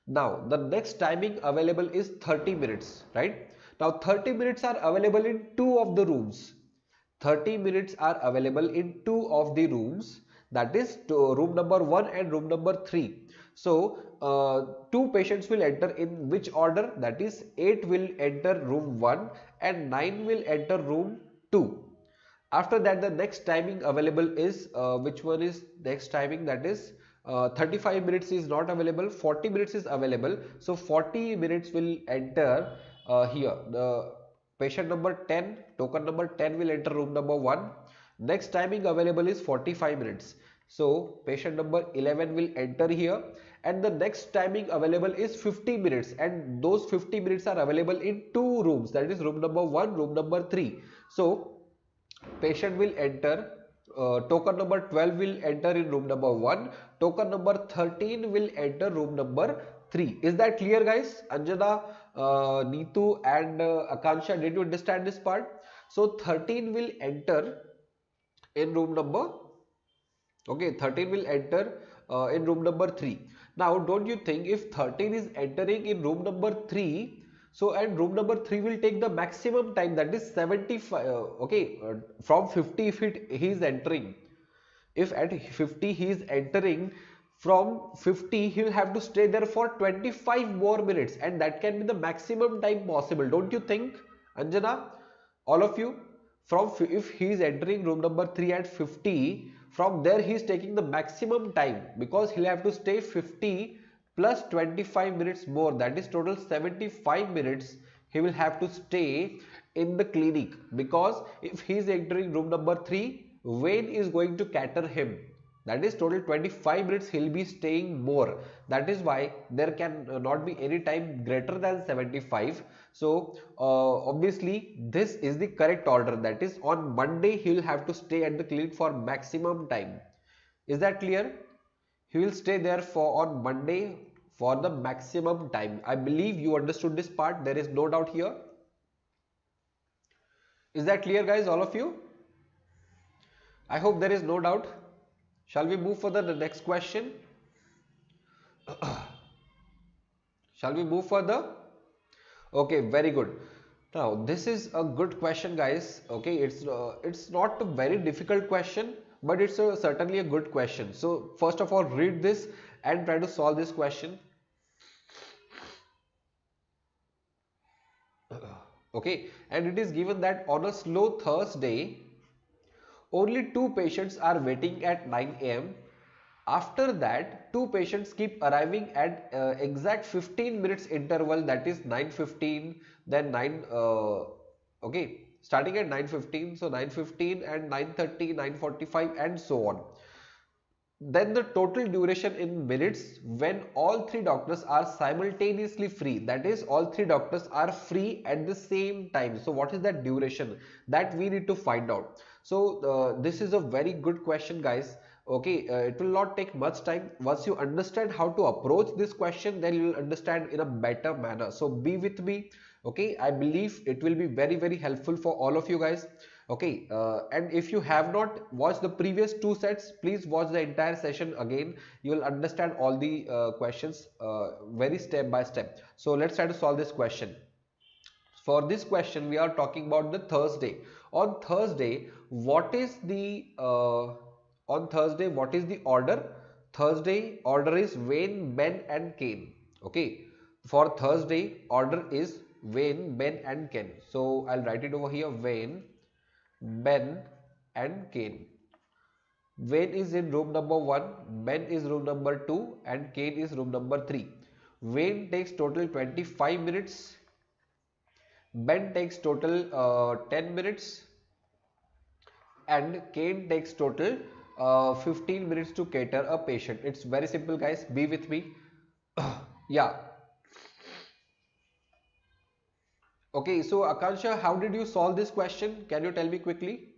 Now the next timing available is 30 minutes, right? Now 30 minutes are available in 2 of the rooms. 30 minutes are available in 2 of the rooms, that is room number 1 and room number 3. So 2 patients will enter in which order? That is 8 will enter room 1 and 9 will enter room 2. After that the next timing available is which one is next timing? That is 35 minutes is not available, 40 minutes is available. So 40 minutes will enter here. The patient number 10, token number 10 will enter room number 1. Next timing available is 45 minutes. So patient number 11 will enter here, and the next timing available is 50 minutes, and those 50 minutes are available in 2 rooms, that is room number 1, room number 3. So patient will enter, token number 12 will enter in room number 1, token number 13 will enter room number 3. Is that clear, guys? Anjana, Neetu and Akansha, did you understand this part? So 13 will enter in room number, okay, 13 will enter in room number 3. Now don't you think if 13 is entering in room number 3, so and room number 3 will take the maximum time, that is 75, okay, from 50 if he is entering, if at 50 he is entering, from 50 he will have to stay there for 25 more minutes, and that can be the maximum time possible, don't you think, Anjana, all of you? If he is entering room number 3 at 50, from there he is taking the maximum time, because he'll have to stay 50 plus 25 minutes more, that is total 75 minutes he will have to stay in the clinic, because if he is entering room number 3, Wayne is going to cater him, that is total 25 minutes he'll be staying more. That is why there can not be any time greater than 75. So obviously this is the correct order, that is on Monday he will have to stay at the clinic for maximum time. Is that clear? He will stay there for on Monday for the maximum time. I believe you understood this part, there is no doubt here. Is that clear, guys, all of you? I hope there is no doubt. Shall we move further the next question? Shall we move further? Okay, very good. Now this is a good question, guys. Okay, it's not a very difficult question, but it's certainly a good question. So first of all, read this and try to solve this question. Okay, and it is given that on a slow Thursday, only 2 patients are waiting at 9 a.m. After that, 2 patients keep arriving at exact 15 minutes interval, that is 9:15, then 9, okay, starting at 9:15, so 9:15 and 9:30, 9:45 and so on. Then the total duration in minutes when all 3 doctors are simultaneously free, that is all 3 doctors are free at the same time. So what is that duration? That we need to find out. So this is a very good question, guys. Okay, it will not take much time. Once you understand how to approach this question, then you will understand in a better manner. So be with me. Okay, I believe it will be very helpful for all of you guys. Okay, and if you have not watched the previous 2 sets, please watch the entire session again. You will understand all the questions very step by step. So let's try to solve this question. For this question, we are talking about the Thursday. On Thursday, what is the order? Thursday order is Wayne, Ben and Kane. Okay, for Thursday order is Wayne, Ben and Kane. So I'll write it over here, Wayne, Ben and Kane. Wayne is in room number 1, Ben is room number 2 and Kane is room number 3. Wayne takes total 25 minutes, Ben takes total 10 minutes and Kane takes total 15 minutes to cater a patient. It's very simple, guys, be with me. Yeah. Okay, so Akansha, how did you solve this question? Can you tell me quickly?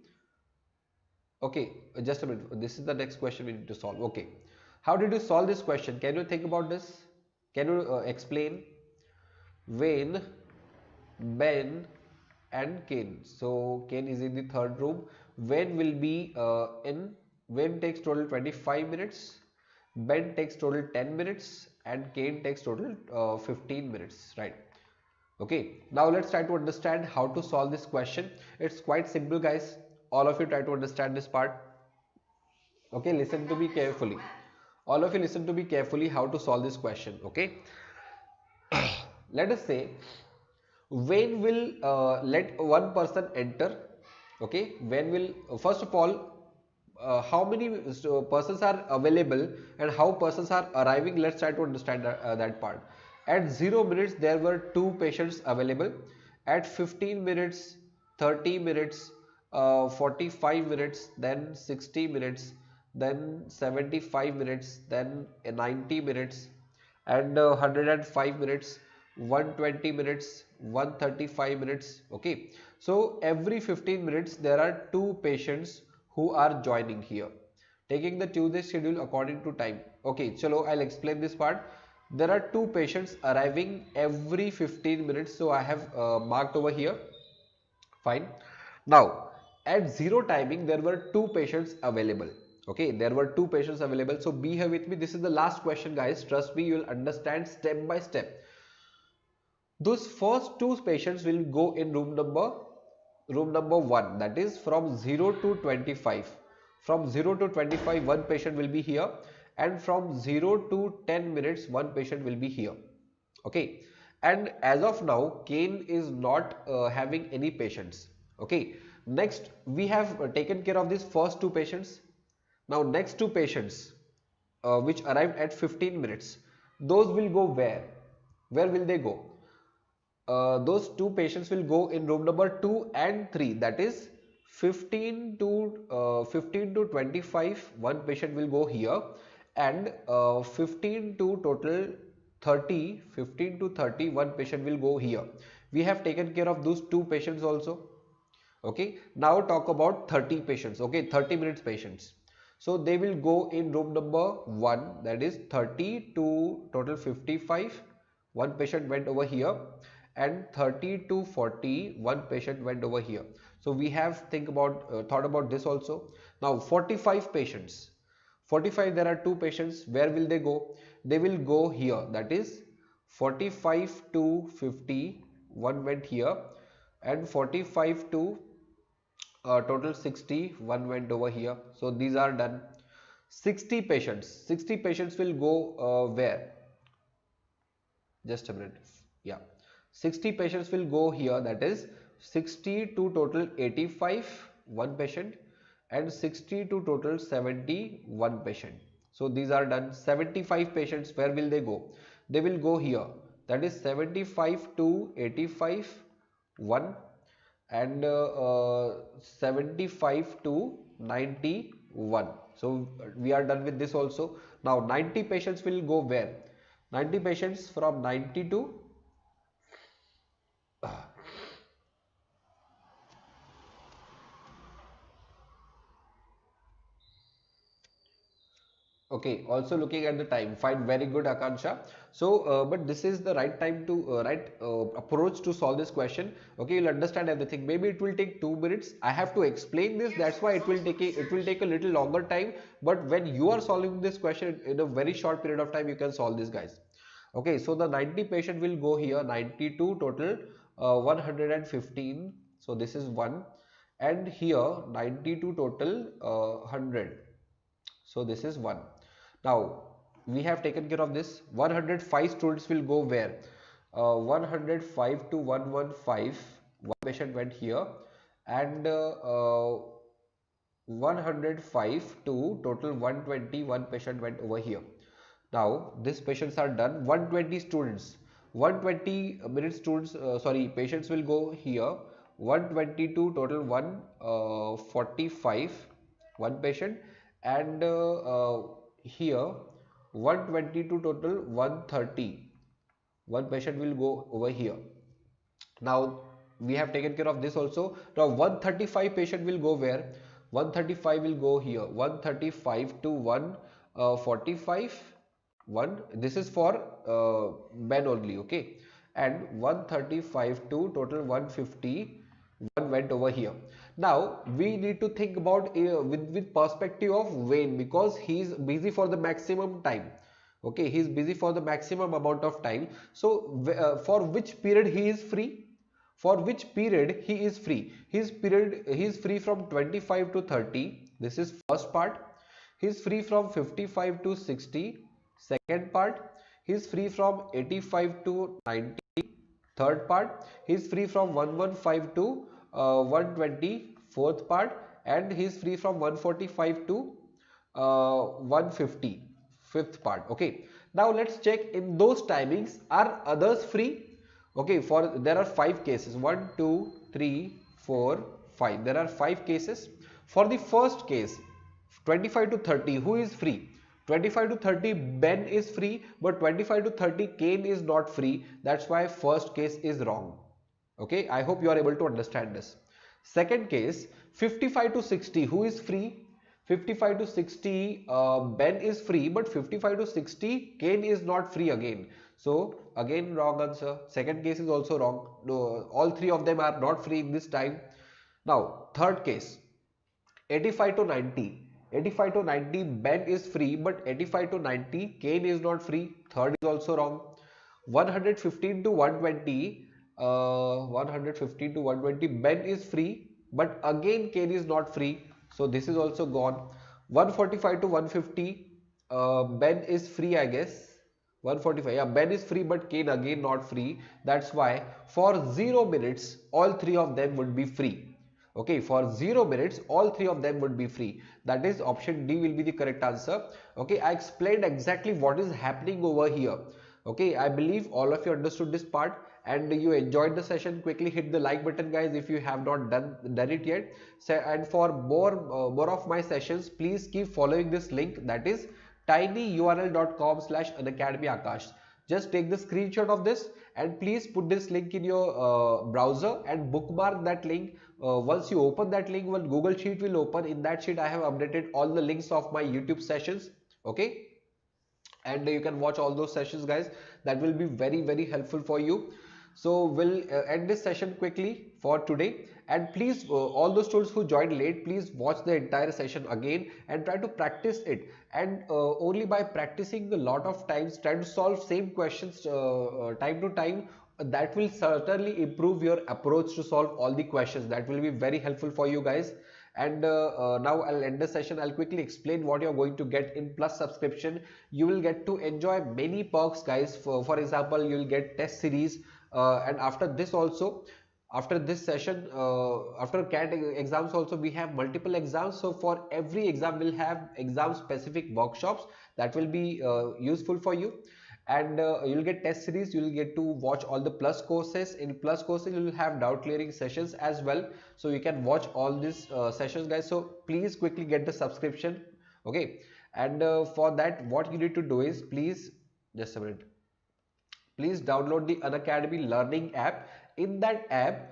Okay, just a minute. This is the next question we need to solve. Okay, how did you solve this question? Can you think about this? Can you explain? Wayne, Ben and Kane. So Kane is in the 3rd room. Wayne will be Wayne takes total 25 minutes. Ben takes total 10 minutes and Kane takes total 15 minutes, right? Okay, now let's try to understand how to solve this question. It's quite simple, guys. All of you try to understand this part. Okay, listen to me carefully. All of you listen to me carefully how to solve this question. Okay, let us say Wayne will let one person enter. Okay, Wayne will first of all how many persons are available and how persons are arriving. Let's try to understand that part. At 0 minutes there were 2 patients available. At 15 minutes, 30 minutes, 45 minutes, then 60 minutes, then 75 minutes, then 90 minutes and 105 minutes, 120 minutes, 1:35 minutes. Okay, so every 15 minutes there are two patients who are joining here, taking the Tuesday schedule according to time. Okay, chalo, I'll explain this part. There are two patients arriving every 15 minutes, so I have marked over here. Fine. Now, at zero timing, there were two patients available. Okay, there were two patients available. So be here with me. This is the last question, guys. Trust me, you will understand step by step. Those first two patients will go in room number 1, that is from 0 to 25. From 0 to 25 one patient will be here, and from 0 to 10 minutes one patient will be here. Okay, and as of now Kane is not having any patients. Okay, next we have taken care of these first two patients. Now next two patients which arrived at 15 minutes, those will go where will they go? Those two patients will go in room number 2 and 3, that is 15 to 25 one patient will go here, and 15 to total 30, 15 to 30 one patient will go here. We have taken care of those two patients also. Okay, now talk about 30 patients. Okay, 30 minutes patients. So they will go in room number 1, that is 30 to total 55 one patient went over here, and 30 to 40 one patient went over here. So we have thought about this also. Now 45 patients, 45 there are two patients, where will they go? They will go here, that is 45 to 50 one went here, and 45 to total 60 one went over here. So these are done. 60 patients will go where? Just a minute. Yeah, 60 patients will go here, that is 60 to total 85 one patient, and 60 to total 70 one patient. So these are done. 75 patients, where will they go? They will go here, that is 75 to 85 1, and 75 to 91. So we are done with this also. Now 90 patients will go where? 90 patients from 90 to okay, also looking at the time. Fine, very good, Akansha. So, but this is the right time to approach to solve this question. Okay, you'll understand everything. Maybe it will take 2 minutes. I have to explain this. That's why it will take a little longer time. But when you are solving this question in a very short period of time, you can solve this, guys. Okay, so the 90 patient will go here. 92 total 115. So this is 1, and here 92 total 100. So this is 1. Now we have taken care of this. 105 students will go where? 105 to 115 one patient went here, and 105 to total 120 one patient went over here. Now these patients are done. 120 students, 120 minute students, patients will go here. 122 total 145 one patient, and here 122 total 130 one patient will go over here. Now we have taken care of this also. Now 135 patient will go where? 135 will go here. 135 to 145 1, this is for men only. Okay, and 135 to total 150 one went over here. Now we need to think about with perspective of Wayne, because he is busy for the maximum time. Okay, he is busy for the maximum amount of time. So for which period he is free? For which period he is free? He is free from 25 to 30. This is first part. He is free from 55 to 60. Second part. He is free from 85 to 90. Third part. He is free from 115 to 120. Fourth part. And he is free from 145 to 150. Fifth part. Okay, now let's check in those timings, are others free? Okay, there are 5 cases. 1 2 3 4 5. There are 5 cases. For the first case, 25 to 30, who is free? 25 to 30 Ben is free, but 25 to 30 Kane is not free. That's why first case is wrong. Okay, I hope you are able to understand this. Second case, 55 to 60, who is free? 55 to 60, Ben is free, but 55 to 60, Kane is not free again. So again wrong answer. Second case is also wrong. No, all three of them are not free in this time. Now third case, 85 to 90. 85 to 90, Ben is free, but 85 to 90, Kane is not free. Third is also wrong. 115 to 120, 115 to 120, Ben is free, but again Kane is not free. So this is also gone. 145 to 150, Ben is free, I guess. 145, yeah, Ben is free, but Kane again not free. That's why for 0 minutes, all three of them would be free. Okay, for 0 minutes, all three of them would be free. That is option D will be the correct answer. Okay, I explained exactly what is happening over here. Okay, I believe all of you understood this part and you enjoyed the session. Quickly hit the like button, guys, if you have not done it yet. So, and for more of my sessions, please keep following this link, that is tinyurl.com/unacademyakash. Just take the screenshot of this and please put this link in your browser and bookmark that link. Once you open that link, one Google Sheet will open. In that sheet, I have updated all the links of my YouTube sessions. Okay, and you can watch all those sessions, guys. That will be very helpful for you. So we'll end this session quickly for today, and please all those students who joined late, please watch the entire session again and try to practice it, and only by practicing a lot of times, try to solve same questions time to time, that will certainly improve your approach to solve all the questions. That will be very helpful for you guys. And now I'll end the session. I'll quickly explain what you're going to get in Plus subscription. You will get to enjoy many perks, guys. For example, you'll get test series, and after this also, after this session, after CAT exams also, we have multiple exams. So for every exam, we'll have exam specific workshops that will be useful for you. And you'll get test series, you'll get to watch all the Plus courses. In Plus courses, you'll have doubt clearing sessions as well, so you can watch all these sessions, guys. So please quickly get the subscription. Okay, and for that, what you need to do is, please, just a minute, please download the Unacademy learning app. In that app,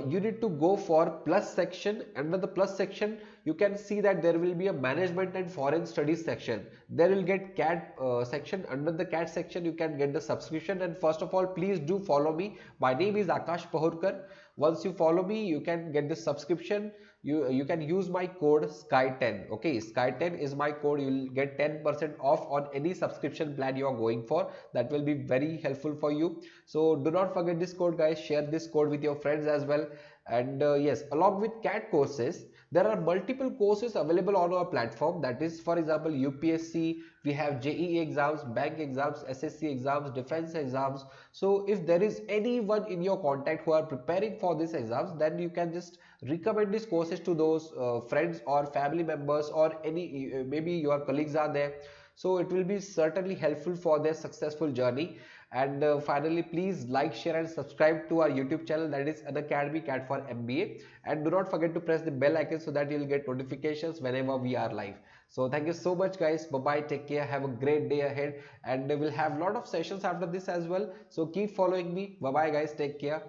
you need to go for Plus section. Under the Plus section, you can see that there will be a management and foreign studies section. There will get CAT section. Under the CAT section, you can get the subscription. And first of all, please do follow me. My name is Akash Pahurkar. Once you follow me, you can get the subscription. You can use my code SKY10. Okay, SKY10 is my code. You will get 10% off on any subscription plan you are going for. That will be very helpful for you. So do not forget this code, guys. Share this code with your friends as well. And yes, along with CAT courses, there are multiple courses available on our platform. That is, for example, UPSC, we have JEE exams, bank exams, SSC exams, defense exams. So if there is anyone in your contact who are preparing for these exams, then you can just recommend these courses to those friends or family members, or any maybe your colleagues are there. So it will be certainly helpful for their successful journey. And finally, please like, share and subscribe to our YouTube channel, that is Unacademy CAT4MBA, and do not forget to press the bell icon so that you'll get notifications whenever we are live. So thank you so much, guys. Bye bye, take care, have a great day ahead, and we'll have a lot of sessions after this as well. So keep following me. Bye bye, guys, take care.